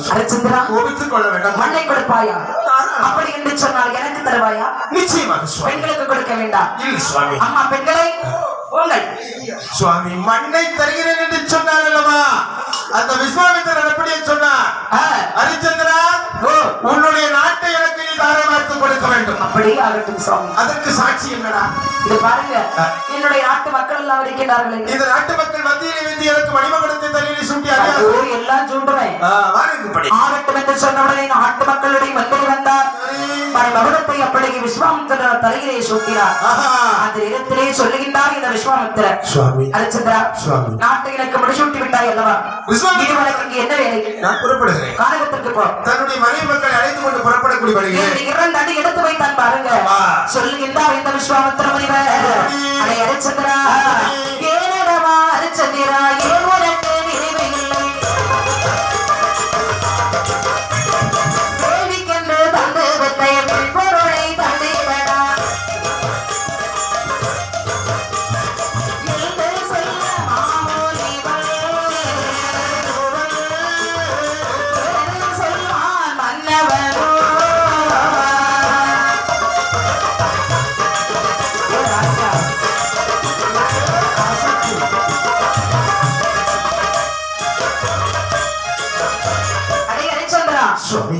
ஹரிச்சந்திரா, கோபித்துக் கொள்ள வேண்டாம். மண்ணை கொடுப்பாயா? அப்படி என்று சொன்னால் எனக்கு தருவாயா? நிச்சயமாக சுவாமி. பெண்களுக்கு கொடுக்க வேண்டாம். இல்லை சுவாமி. அம்மா பெண்களை உங்கள் சுவாமி மண்ணை தருகிறேன் என்று சொன்னார் அல்லவா? அந்த விஸ்வாமித்திரர் எப்படியே சொன்னார்? ஹரிச்சந்திரா, உன்னுடைய நாட்டை எனக்கு நீ தாரவார்த்து கொடுக்க வேண்டும். அப்படியே ஆகட்டும் சுவாமி. அதற்கு சாட்சி என்னடா? இது பாருங்க, என்னுடைய நாட்டு மக்கள் எல்லாம் இருக்கிறார்கள். இந்த நாட்டு மக்கள் மத்தியில் வைத்து எனக்கு மணிமகுடத்தை தலையிலே சூட்டியார்கள். எல்லாம் சூண்டுறேன். ஆகட்டும் என்று சொன்னவுடனே நாட்டு மக்களுடைய மந்திரி வந்தார். மகுடத்தை அப்படியே விஸ்வாமித்திரர் தலையிலே சூட்டினார். அந்த இடத்திலே சொல்லுகின்றார் இந்த விஸ்வாமித்திரர், சுவாமி ஹரிச்சந்திரா, நாட்டை எனக்கு முடிசூட்டி விட்டாய் அல்லவா? இங்கே என்ன வேலை? நான் புறப்படுகிறேன். கானகத்திற்கு போ. தன்னுடைய மனைவி மக்களை அழைத்துக் கொண்டு புறப்படக்கூடிய வழியில் 2 அடி எடுத்து வைத்தான் பாருங்க. சொல்லுகின்றார் இந்த விஸ்வாமித்திர முனிவர், அடே ஹரிச்சந்திரா, ஏனடமா ஹரிச்சந்திரா, ஏன் உனக்கு நினைவு இல்லை? தேவிக்கென்று தந்து வித்தை பொருளை தந்திடடா. எழுந்து செல்ல மாமூலிவள் சொல்வான் மன்னவனோ.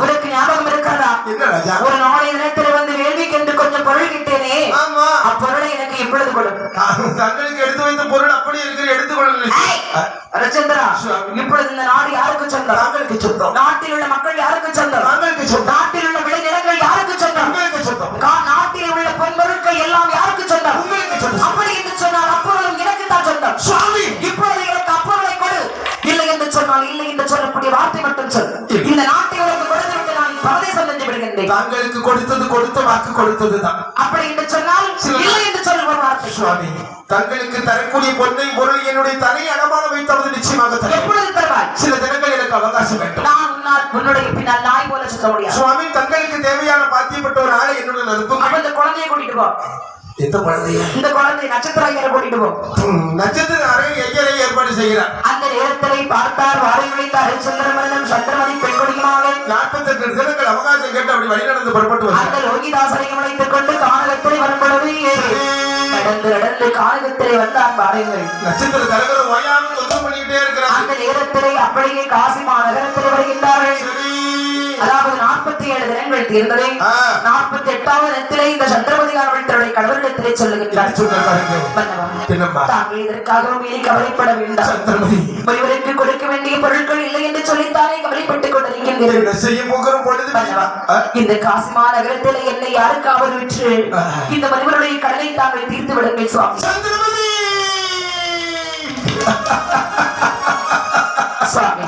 உனக்கு ஞாபகம் இருக்கிறதா? ஒரு நாளை நேரத்தில் வந்து வேள்விக்கு என்று கொஞ்சம் பொருள் கிட்டேனே, அப்பொருளை எனக்கு எப்பொழுது கொடு. தங்களுக்கு எடுத்து வைத்த பொருள் அப்படி இருக்கிற எடுத்துக்கொள்ள. ஹரிச்சந்திரா, இப்பொழுது இந்த நாடு யாருக்கு சொந்தம்? நாங்களுக்கு சொந்தம். நாட்டில் உள்ள மக்கள் யாருக்கு சொந்தம்? நாங்களுக்கு சொந்தம். நாட்டில் உள்ள விளைநிலங்கள் யாருக்கு சொந்தம்? உங்களுக்கு சொந்தம். நாட்டில் உள்ள பொன்பொருட்கள் எல்லாம் யாருக்கு சொந்தம்? உங்களுக்கு சொந்தம். அப்படி என்று சொன்னால் அப்பொருளும் எனக்கு தான் சொந்தம். சுவாமி, இப்பொழுது எனக்கு அப்பொருளை கொடு. இல்லை என்று சொன்னால் இல்லை என்று சொல்லக்கூடிய வார்த்தை மட்டும் சொல். இந்த நாட்டை உனக்கு கொடுத்து விட்டு நான் பரதேசம் சென்று விடுகின்றேன். தாங்களுக்கு கொடுத்த வாக்கு கொடுத்ததுதான். அப்படி என்று சொன்னால் இல்லை என்று சொல்ல ஒரு வார்த்தை. சுவாமி, தங்களுக்கு தரக்கூடிய பொன்னை பொருள் என்னுடைய தலையை அடமான வைத்தாவது நிச்சயமாக தருவேன். எப்பொழுது தருவாய்? சில தினங்கள் எனக்கு அவகாசம் வேண்டும். நான் உன்னுடைய பின்னால் நாய் போல சுத்த முடியாது. சுவாமி, தங்களுக்கு தேவையான பாத்தியப்பட்ட ஒரு ஆளை என்னுடன் அனுப்பும். அப்ப இந்த குழந்தையை கூட்டிட்டு போ. எந்த குழந்தைய? இந்த குழந்தை நட்சத்திர ஐயரை கூட்டிட்டு போ. நட்சத்திர ஐயரை ஏற்பாடு செய்கிறார். அந்த நேரத்திலே பார்த்தார், வாரை விழித்தார் சந்திரமன்னன் சந்திரமதி பெண்கொடியுமாக 48 தினங்கள் அவகாசம் கேட்டு அப்படி வழி நடந்து புறப்பட்டு வந்தார். அந்த லோகிதாசனையும் அழைத்துக் கொண்டு கானகத்திலே வரும்பொழுது நடந்து கானகத்திலே வந்தான். பாருங்கள், நட்சத்திர தலைவர் ஓயாமல் தொந்தரவு பண்ணிக்கிட்டே இருக்கிறார். அந்த நேரத்திலே அப்படியே காசி மாநகரத்திலே வருகின்றார்கள். அதாவது 47 தினங்கள் தீர்ந்தது. 48வது தினத்திலே இந்த சந்திரமதியானவள் தன்னுடைய கணவரிடத்திலே சொல்லுகின்றார், தாங்கள் இதற்காகவும் இனி கவலைப்பட வேண்டாம். ஒருவருக்கு கொடுக்க வேண்டிய பொருட்கள் இல்லை என்று சொல்லித்தானே கவலைப்பட்டுக் கொண்டிருக்கின்றீர்கள். இந்த காசிமா நகரத்திலே என்னை யாருக்காவது விற்று இந்த மனிதனுடைய கடனை தாங்கள் தீர்த்து விடுங்கள் சுவாமி. சுவாமி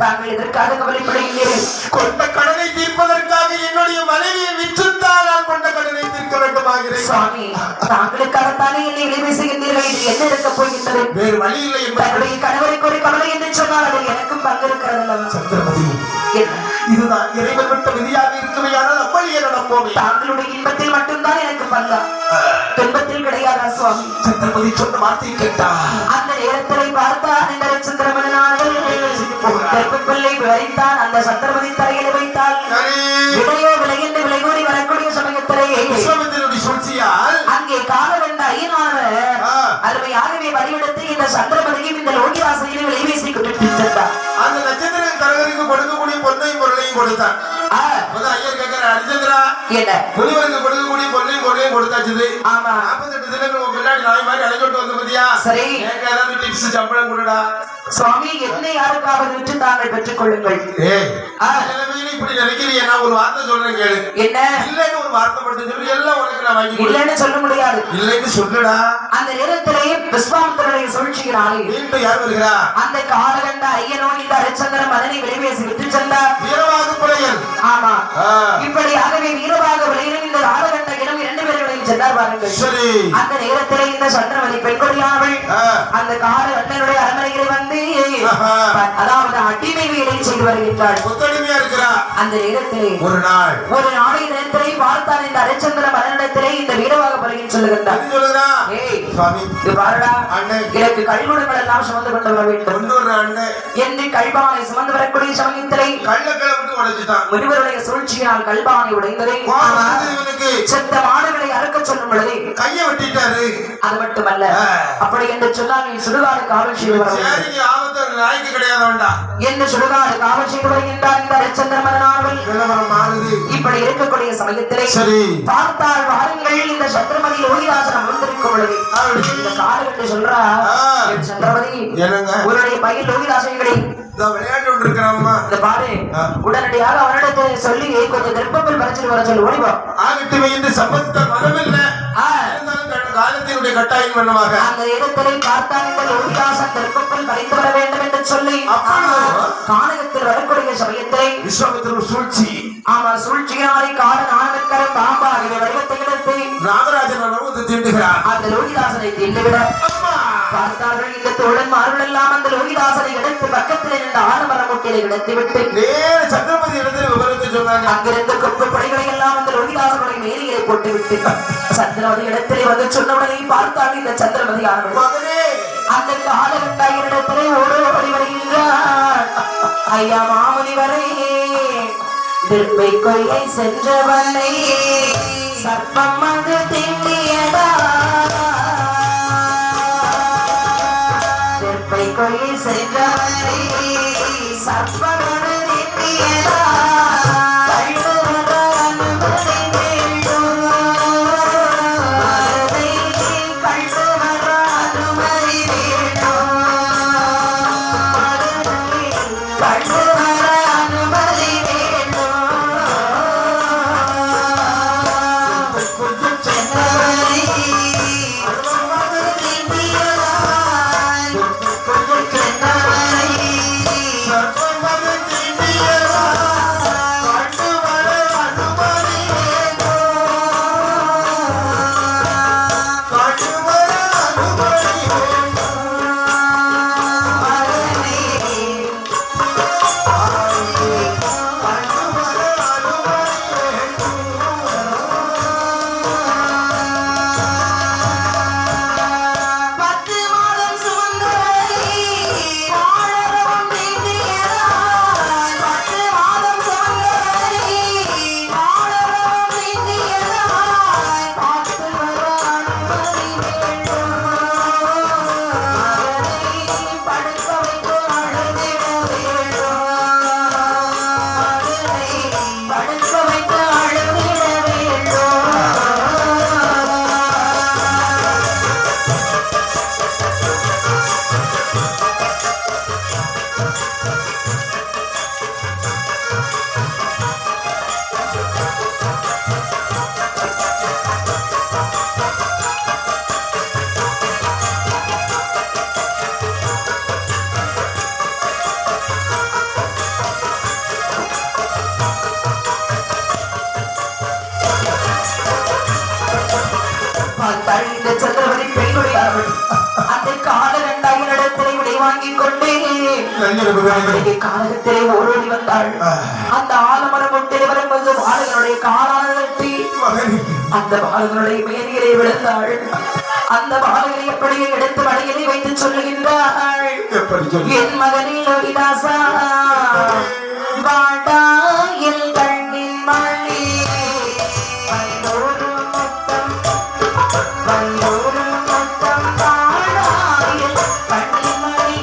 தாங்கள் எதற்காக கவலைப்படுகிறீர்கள்? கொண்ட கடனை தீர்ப்பதற்காக என்னுடைய மனைவியை விற்றுத்தான் நான் கொண்ட கடனை தீர்க்க வேண்டுமாகிறேன். சுவாமி தாங்களுக்காகத்தானே என்னை விலை பேசுகின்றீர்கள். இது என்ன இருக்க போகின்றது? வேறு வழி இல்லை என்பது. தன்னுடைய கணவருக்கு ஒரு கவலை என்று சொன்னால் அது எனக்கும் பங்கு இருக்கிறது அல்லவா? சந்திரமதி, என்ன? இதுதான் இறைவன் விட்ட விதியாக இருக்குமையானால் அப்படியே நடப்போமே. தாங்களுடைய இன்பத்தில் மட்டும்தான் எனக்கு பங்கா, துன்பத்தில் கிடையாதா சுவாமி? சந்திரமதி சொன்ன வார்த்தையை கேட்டா அந்த நேரத்தில் பார்த்தான் இந்த சந்திரமணனானவள் கர்ப்பப்பிள்ளை விளைத்தான். அந்த சந்திரமதி தலையில வைத்தால் விலையோ விலை என்று விலை கூறி வரக்கூடிய சமயத்திலேயே விஸ்வாமித்திரனுடைய சூழ்ச்சியால் அங்கே கால வென்ற ஐயனானவர் அருமையாகவே வழிவிடுத்து இந்த சந்திரமதியும் இந்த லோகிவாசையிலும் விலை வீசி கொண்டிருந்தார். அந்த நட்சத்திர கரகருக்கு கொடுக்கக்கூடிய பொன்னையும் பொருளையும் கொடுத்தான். ஐயர் கேட்கிற அரிச்சந்திரா, என்ன முனிவருக்கு கொடுக்கக்கூடிய பொன்னையும் பொருளையும் கொடுத்தாச்சு. ஆமா 48 தினங்கள் பின்னாடி நாய் மாதிரி அழைச்சிட்டு வந்து பத்தியா? சரி, எனக்கு ஏதாவது டிப்ஸ் சம்பளம் கொடுடா. சுவாமி என்னை யாருக்காவது விட்டு தாங்கள் பெற்றுக் கொள்ளுங்கள். நிலைமையில இப்படி நினைக்கிறீங்க. நான் ஒரு வார்த்தை சொல்றேன் கேளு. என்ன? இல்லைன்னு ஒரு வார்த்தை மட்டும் சொல்லி எல்லாம் உனக்கு நான் வாங்கி இல்லைன்னு சொல்ல முடியாது. இல்லைன்னு சொல்லுடா. அந்த நேரத்திலேயே விஸ்வாமித்திரனுடைய சூழ்ச்சியினாலே மீண்டும் யார் வருகிறா? அந்த காலகண்ட ஐயனோ இந்த ஹரிச்சந்திர மதனை விலைபேசி விட்டு சென்றார். வீரவாக புலையன். ஆமா, இப்படியாகவே வீரவாக விளையிலும் இந்த காலகண்ட இனம் 2 பேர்களையும் சென்றார் பாருங்கள். சரி, அந்த நேரத்திலே இந்த சந்திரமதி பெண்கொடியானவள் அந்த காலகண்டனுடைய அரண்மனையில் வந்து அதாவது அடிமை வேலை செய்து வருகின்றாள். கொத்தடிமையா இருக்கிறா. அந்த நேரத்திலே ஒரு நாளை நேரத்திலே பார்த்தால் இந்த ஹரிச்சந்திர மதனிடத்திலே இந்த வீரவாக புலையன் சொல்லுகின்றார். ஏய் சுவாமி, இது பாருடா, எனக்கு கல்குடங்கள் எல்லாம் சுமந்து கொண்டு வர வேண்டும் என்று கல்பானை சுமந்து வரக்கூடிய சமயத்திலே கள்ளக்கிழமை உடைச்சிட்டான். முனிவருடைய சூழ்ச்சியினால் கல்பானை உடைந்ததை செத்த மாடுகளை அறுக்க சொல்லும் பொழுது கையை வெட்டிட்டாரு. அது மட்டுமல்ல, அப்படி என்று சொன்னால் நீ சுடுகாடு காவல் செய்து வர நாய்க்கு கிடையாது வேண்டாம் என்று சுடுகாடு காவல் செய்து வருகின்றார் இந்த ஹரிச்சந்திர மதனானவள். இப்படி இருக்கக்கூடிய சமயத்திலே பார்த்தால் வாருங்கள் இந்த சந்திரமதி லோகிதாசன் அமர்ந்திருக்கும் பொழுது இந்த காலகட்டு சொல்றா, சந்திரமதி உன்னுடைய பையன் லோகிதாசன்களை விளையாட்டு ஒன்று இருக்கிறாமா இந்த பாரு, உடனடியாக அவனிடத்தை சொல்லி கொஞ்சம் கர்ப்பத்தில் பறிச்சுட்டு வர சொல்லி ஓடிவா. ஆகட்டுமே என்று சம்பந்த மனமில்லை, காலத்தினுடைய கட்டாயம் பண்ணமாக அந்த இடத்திலே பார்த்தால் இந்த லோகிதாசன் கர்ப்பத்தில் பறித்து வர வேண்டும் என்று சொல்லி கானகத்தில் வரக்கூடிய சமயத்திலே விஸ்வாமித்திரர் சூழ்ச்சி, ஆமா சூழ்ச்சியினாலே கால நாணக்கர பாம்பாகிய வடிவத்தை எடுத்து நாகராஜன் தீண்டுகிறார். அந்த லோகிதாசனை தீண்டுவிட பார்த்தார்கள் இந்த தோழன்மார்கள் எல்லாம் அந்த லோகிதாசனை எடுத்து பக்கத்தில் இருந்த ஆலமரம் முட்டிலை எடுத்து விட்டு சந்திரமதி இடத்தில் விவரத்தை சொன்னாங்க. அங்கிருந்த கொப்பு படைகளை எல்லாம் அந்த லோகிதாசனுடைய மேலியை போட்டு விட்டு சந்திரமதி இடத்திலே வந்து சொன்னவுடனே பார்த்தார்கள் இந்த சந்திரமதி ஆனவர்கள் அந்த காலகட்டாயிரிடத்திலே ஓடோடி வருகின்றார். ஐயா மாமுனிவரே, திருப்பை கொய்யை சென்றவனை சர்ப்பம் அது திண்டியடா, திருப்பை கொய்யை சென்றவனை சர்ப்பம் அது திண்டியடா, வாங்கிக் கொண்டே நள்ளிரவு வேளையிலே காலகத்திலே ஓடோடி வந்தாள். அந்த ஆலமரம் ஒட்டிலே வரும்போது பாலகனுடைய காலானி அந்த பாலகனுடைய மேனியிலே விழுந்தாள். அந்த பாலகனை எப்படியே எடுத்து மடியிலே வைத்து சொல்லுகின்றாள், என் மகனே லோகிதாசா வாடா என் கண்ணின் மணி வந்தோரும் மொத்தம் வாடா என் கண்ணின் மணி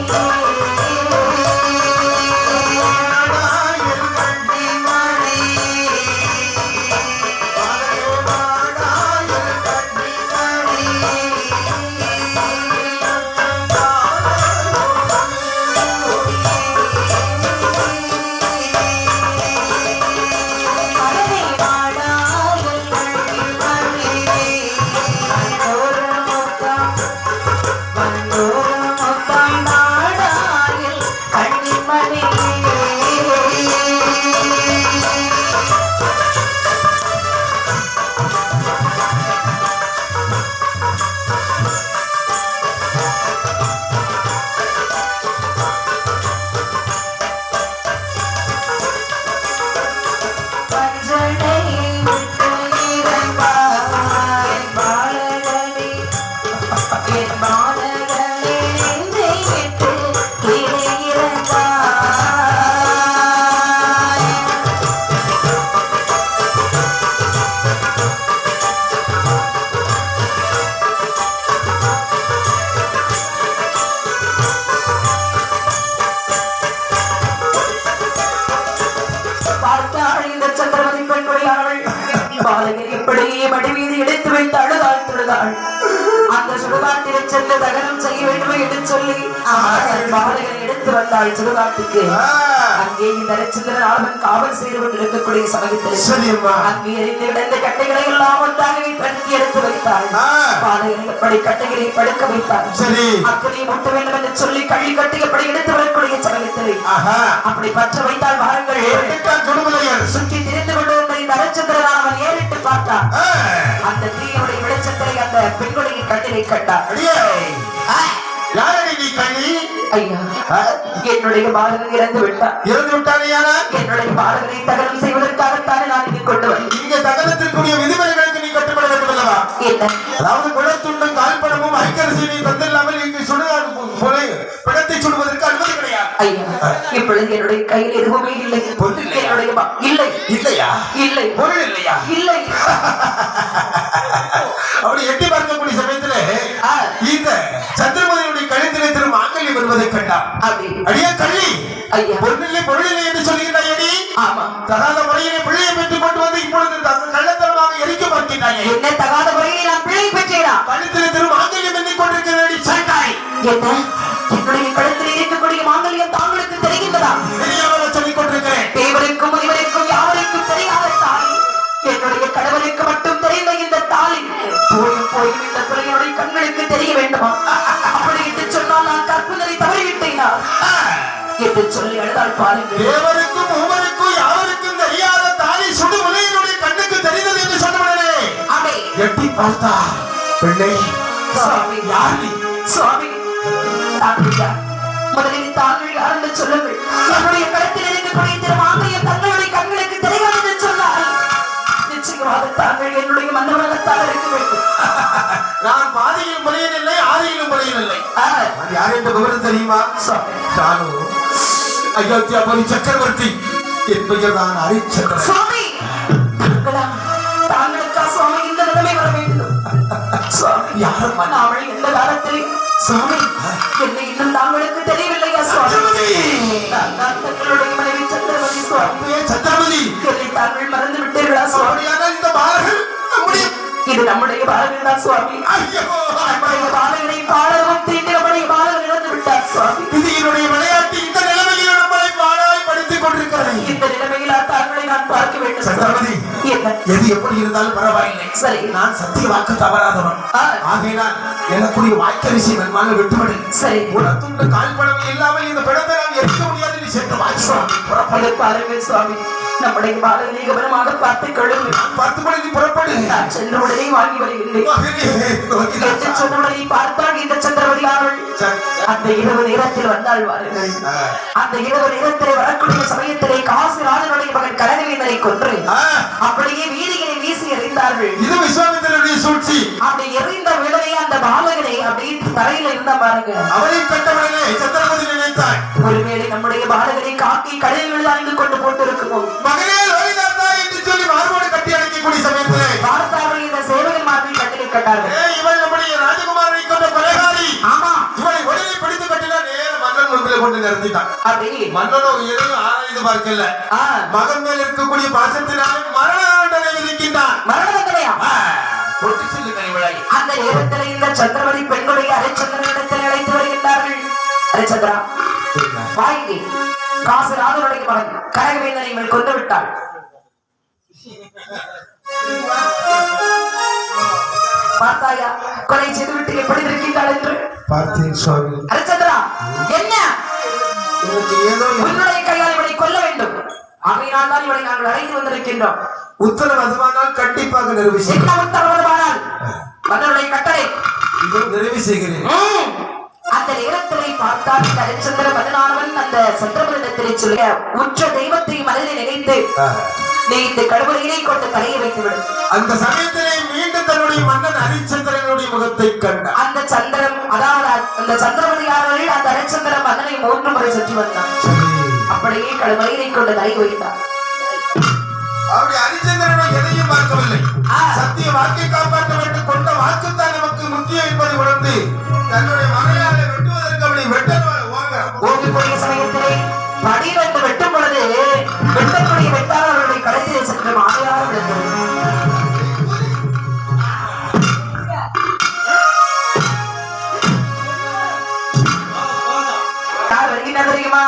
எப்படியே மடி மீது எடுத்து வைத்து அழுதாள் தொழுதாள். அந்த சுடுகாட்டிலே சென்று தகனம் செய்ய வேண்டும் என்று சொல்லி பாலகனை எடுத்து வந்தாள் சுடுகாட்டுக்கு. அங்கே இந்த நரச்சந்திரன் ஆழ்வன் காவல் செய்து கொண்டிருக்கக்கூடிய சமயத்தில் அங்கே எரிந்து கிடந்த கட்டைகளை எல்லாம் ஒன்றாகவே படுத்தி எடுத்து வைத்தாள். பாலகனை எப்படி கட்டைகளை படுக்க வைத்தாள். அக்கறை முட்ட வேண்டும் என்று சொல்லி கள்ளி கட்டி எப்படி எடுத்து வரக்கூடிய சமயத்தில் அப்படி பற்ற வைத்தால் வாருங்கள் சுற்றி திரிந்து கொண்டு வந்த இந்த நரச்சந்திரன் அவன் ஏறிட்டு பார்த்தான். அந்த தீயுடைய வெளிச்சத்தை அந்த பெண்களுடைய கட்டிலை கட்டார். ஐயா, என்னுடைய பாலகன் இறந்து விட்டார். என்னுடைய பாலகனை தகனம் செய்வதற்காகத்தானே நான் இங்கு கொண்டு வந்தேன். இங்க தகனத்திற்குரிய விதிமுறைகளுக்கு நீ கட்டுப்பட வேண்டும் அல்லவா? என்ன? அதாவது குளத்துண்டும் கால்படமும் ஐக்கரசியை தந்தில்லாமல் இங்கு பிணத்தை சுடுவதற்கு அனுமதி கிடையாது. ஐயா, இப்பொழுது என்னுடைய கையில் எதுவுமே இல்லை. என்னுடைய இல்லை. இல்லையா? இல்லை. பொருள் இல்லையா? இல்லை. அப்படி எட்டி பார்க்கக்கூடிய சமயத்திலே இந்த சந்திரமதியுடைய கழுத்திலே திரு மாங்கல்யம் வருவதை கண்டார். அடியா கள்ளி, பொருளில்லை பொருளில்லை என்று சொல்லுகிறாய். அடி தகாத முறையிலே பிள்ளையை பெற்றுக் கொண்டு வந்து இப்பொழுது கள்ளத்தனமாக எரிக்க பார்க்கிறாய். என்ன தகாத முறையில் நான் பிள்ளை பெற்றேனா? கழுத்திலே திரு மாங்கல்யம் எண்ணிக் கொண்டிருக்கிறேன். சட்டாய் என்ன? என்னுடைய கழுத்தில் இருக்கக்கூடிய மாங்கல்யம் தாங்களுக்கு தெரிகின்றதா? தெரியாமல் சொல்லிக் கொண்டிருக்கிறேன். தேவருக்கும் முனிவருக்கும் யாவருக்கும் தெரியாத தாலி, என்னுடைய கணவருக்கு மட்டும் தெரிந்த இந்த தாலி போய் இந்த பிள்ளையுடைய கண்களுக்கு தெரிய வேண்டுமா? அப்படி என்று சொன்னால் நான் கற்பனை தவறிவிட்டேனா என்று சொல்லி அழுதால் பாருங்கள். தேவருக்கும் மூவருக்கும் யாவருக்கும் தெரியாத தாலி சுடு உலகினுடைய கண்ணுக்கு தெரிந்தது என்று சொன்னவனே அவை எட்டி பார்த்தா பெண்ணே சுவாமி யார் நீ? சுவாமி தாங்கள் யார்? முதலில் தாங்கள் யார் என்று சொல்லுங்கள். என்னுடைய கழுத்தில் இருக்கக்கூடிய திருமாங்கல்யம் தங்களுடைய கண்களுக்கு தெரியாது என்று சொன்னார். நிச்சயமாக தாங்கள் என்னுடைய மன்னவனத்தான் இருக்க வேண்டும். நான் பாதியிலும் பலியனில்லை, ஆதியிலும் பலியனில்லை. யார் என்ற விவரம் தெரியுமா? நானு அயோத்தியாபுரி சக்கரவர்த்தி. என் பெயர் தான் ஹரிச்சந்திரன். சுவாமி, தாங்களுக்கா சுவாமி இந்த நிலைமை வர வேண்டும்? சுவாமி, யாரும் அவள் எந்த காலத்தில் சுவாமி என்னை இன்னும் தாங்களுக்கு தெரியவில்லையா சுவாமி? தங்களுடைய மனைவி சந்திரமதி சுவாமி. சந்திரமதி என்னை தாங்கள் மறந்து விட்டீர்களா சுவாமி? இந்த பாலகன் இது நம்முடைய பாலகன் தான் சுவாமி. நம்முடைய பாலகனை பாடவும் தீண்டி நம்முடைய பாலகன் இழந்து விட்டார் சுவாமி. விதியினுடைய விளையாட்டு இந்த நிலைமையில் நம்மளை பாடாய் படித்துக் கொண்டிருக்கிறது. இந்த நிலைமையில் தாங்களை நான் பார்க்க வேண்டும். சந்திரமதி, எது எப்படி இருந்தாலும் பரவாயில்லை. சரி, நான் சத்திய வாக்கு தவறாதவன். ஆகையினால் எனக்குரிய வாய்க்க விஷயம் என்னால் விட்டுவிடு. சரி, உனத்துண்டு கால்படம் இல்லாமல் இந்த பிடத்தை நாம் எரிக்க முடியாது. சென்று வாங்கி சுவாமி புறப்படு. அதை பாருங்கள் சுவாமி, நம்முடைய பாலகனை கவனமாக பார்த்துக் கொள்ளுங்கள். 10 மணிக்கு புறப்படு. நான் சென்று உடனே வாங்கி வருகின்றேன். மகனே, ரோகிதா. என்று சொன்ன உடனே பார்த்தால் இந்த சந்திரவதியானவள் சரி. அந்த இரவு நேரத்தில் வந்தாள் வாருங்கள். அந்த இரவு நேரத்திலே வரக்கூடிய சமயத்திலே காசிராஜனுடைய மகன் கனகவேந்தனை கொன்று அப்படியே வீதிகளை வீசி எறிந்தார்கள். இது விஸ்வாமித்திரனுடைய சூழ்ச்சி. அப்படி எறிந்த வேளையே அந்த பாலகனை அப்படி தரையில இருந்த பாருங்க. அவரை கட்டவனே சந்திரபதி நினைத்தாள். ஒருவேளை நம்முடைய பாலகனை காக்கி கடலில் அணிந்து கொண்டு போட்டிருக்குமோ. மகனே ரோகிதா என்று சொல்லி மார்போடு கட்டி அணைக்கக்கூடிய சமயத்திலே பார்த்தார்கள் இந்த சேவகன் மார்பில் கட்டிலை கட்டார்கள். இவள் நம்முடைய ராஜகுமாரனை கொண்ட கொலைகாரி. ஆமா, இவளை உடனே பிடித்து கட்டினா நேர மன்னன் முன்பிலே கொண்டு நிறுத்திட்டான். அப்படி மன்னனோ எதையும் ஆராய்ந்து பார்க்கல. மகன் மேல் இருக்கக்கூடிய பாசத்தினாலே மரண தண்டனை விதிக்கின்றான். மரண தண்டனையா? பொட்டு சொல்லு கைவிளை. அந்த நேரத்தில் இந்த சந்திரவதி பெண்களுடைய அரைச்சந்திரனிடத்தில் அழைத்து வருகின்றார்கள். அரைச்சந்திரா, வாங்கி காசிராஜனுடைய மகன் கனகவேந்தனை இவள் கொண்டு விட்டாள். பார்த்தாயா கொலை செய்துவிட்டு எப்படி இருக்கின்றாள் என்று? பார்த்தேன் சுவாமி. அரைச்சந்திரா, என்ன எனக்கு ஏதோ உன்னுடைய கையால் இவளை கொல்ல வேண்டும். ஆகையினால் தான் இவளை நாங்கள் அழைத்து வந்திருக்கின்றோம். உத்தரவு அதுவானால் கண்டிப்பாக நிறைவு என்ன செய்கிறேன். உத்தரவானால் மன்னனுடைய கட்டளை நிறைவு செய்கிறேன். அந்த நேரத்திலே பார்த்தால் இந்த ஹரிச்சந்திர மதனானவன் அந்த சந்திரபுரத்திலே சொல்ல உற்ற தெய்வத்தை மனதில் நினைத்து நீ இந்த கடுவரையிலே கொண்டு தலையை வைத்துவிடும். அந்த சமயத்திலே மீண்டும் தன்னுடைய மன்னன் ஹரிச்சந்திரனுடைய முகத்தை கண்டார். அந்த சந்திரம், அதாவது அந்த சந்திரபதியாளர்கள் அந்த ஹரிச்சந்திர மன்னனை 3 முறை சுற்றி வந்தான். அப்படியே கடுவரையிலே கொண்டு தலையை வைத்தார். அப்படி ஹரிச்சந்திரனை எதையும் பார்க்கவில்லை. சத்திய வாக்கை காப்பாற்ற வேண்டும் கொண்ட வாக்குத்தான் நமக்கு முக்கியம் என்பதை உணர்ந்து தன்னுடைய மனையாளை வெட்டுவதற்கு அப்படி ஓங்கக்கூடிய சமயத்திலே படியிலிருந்து வெட்டும் பொழுது வெட்டக்கூடிய வெட்டாளர்களுடைய கடைசியை சென்று மாலையாக விழுந்தது. யார் வருகின்ற தெரியுமா?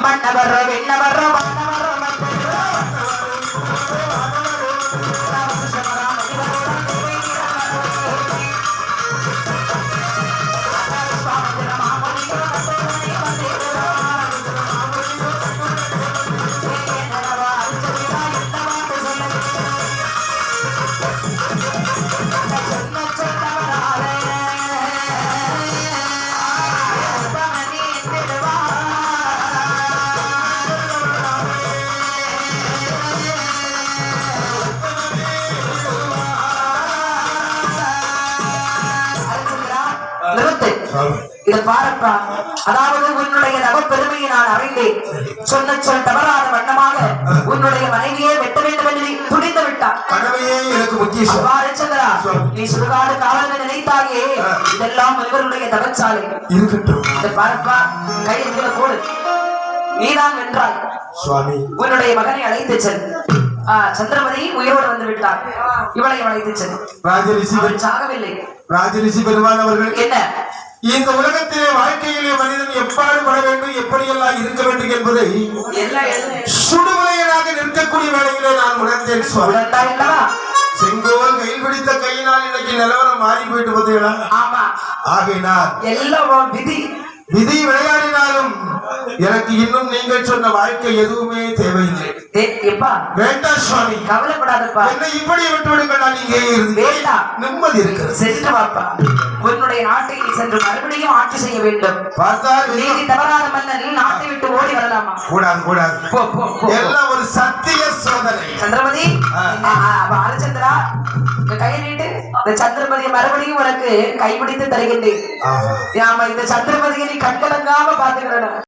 மன்னவர் வெண்ணவர் இதை பாருப்பா. அதாவது உன்னுடைய நவ பெருமையை நான் அறிந்தேன். சொன்ன சொல் தவறாத வண்ணமாக உன்னுடைய மனைவியை வெட்ட வேண்டும் என்று துணிந்து விட்டார். கனவையே எனக்கு முக்கியம். ஹரிச்சந்திரா, நீ சுடுகாடு காவலனை நினைத்தாயே, இதெல்லாம் இவருடைய தவச்சாலை. இருக்கட்டும். இதை பாருப்பா, கையை போடு. நீதான் வென்றாய். சுவாமி, உன்னுடைய மகனை அழைத்து செல். சந்திரமதி உயிரோடு வந்து விட்டார். இவளை அழைத்து செல். ராஜரிஷி சாகவில்லை. ராஜரிஷி பெருமான் அவர்கள் என்ன இந்த உலகத்திலே வாழ்க்கையிலே மனிதன் எவ்வாறு பட வேண்டும், எப்படியெல்லாம் இருக்க வேண்டும் என்பதை சுடுமலையனாக நிற்கக்கூடிய வேளையிலே நான் உணர்ந்தேன் சுவாமி. செங்கோல் கையில் பிடித்த கையினால் இன்னைக்கு நிலவரம் மாறி போயிட்டு பார்த்தீங்களா? ஆமா. ஆகையினால் எல்லாம் விதி விதி விளையாடினாலும் எனக்கு இன்னும் நீங்கள் சொன்ன வாழ்க்கை எதுவுமே தேவையில்லை. வேண்டாம் சுவாமி, கவலைப்படாதப்பா. என்னை இப்படி விட்டு விடுங்க. நான் இங்கே வேண்டாம், நிம்மதி இருக்கிறது. சென்று வாப்பா. உன்னுடைய நாட்டை சென்று மறுபடியும் ஆட்சி செய்ய வேண்டும். பார்த்தால் நீதி தவறாத மன்னன் நாட்டை விட்டு ஓடி வரலாமா? கூடாது கூடாது. எல்லாம் ஒரு சத்திய சோதனை. சந்திரமதி, ஹரிச்சந்திரா, கையை நீட்டு. இந்த சந்திரமதியை மறுபடியும் உனக்கு கைப்பிடித்து தருகின்றேன். ஆமா, இந்த சந்திரமதியை நீ கண்கலங்காம பாத்துக்கிறேன்.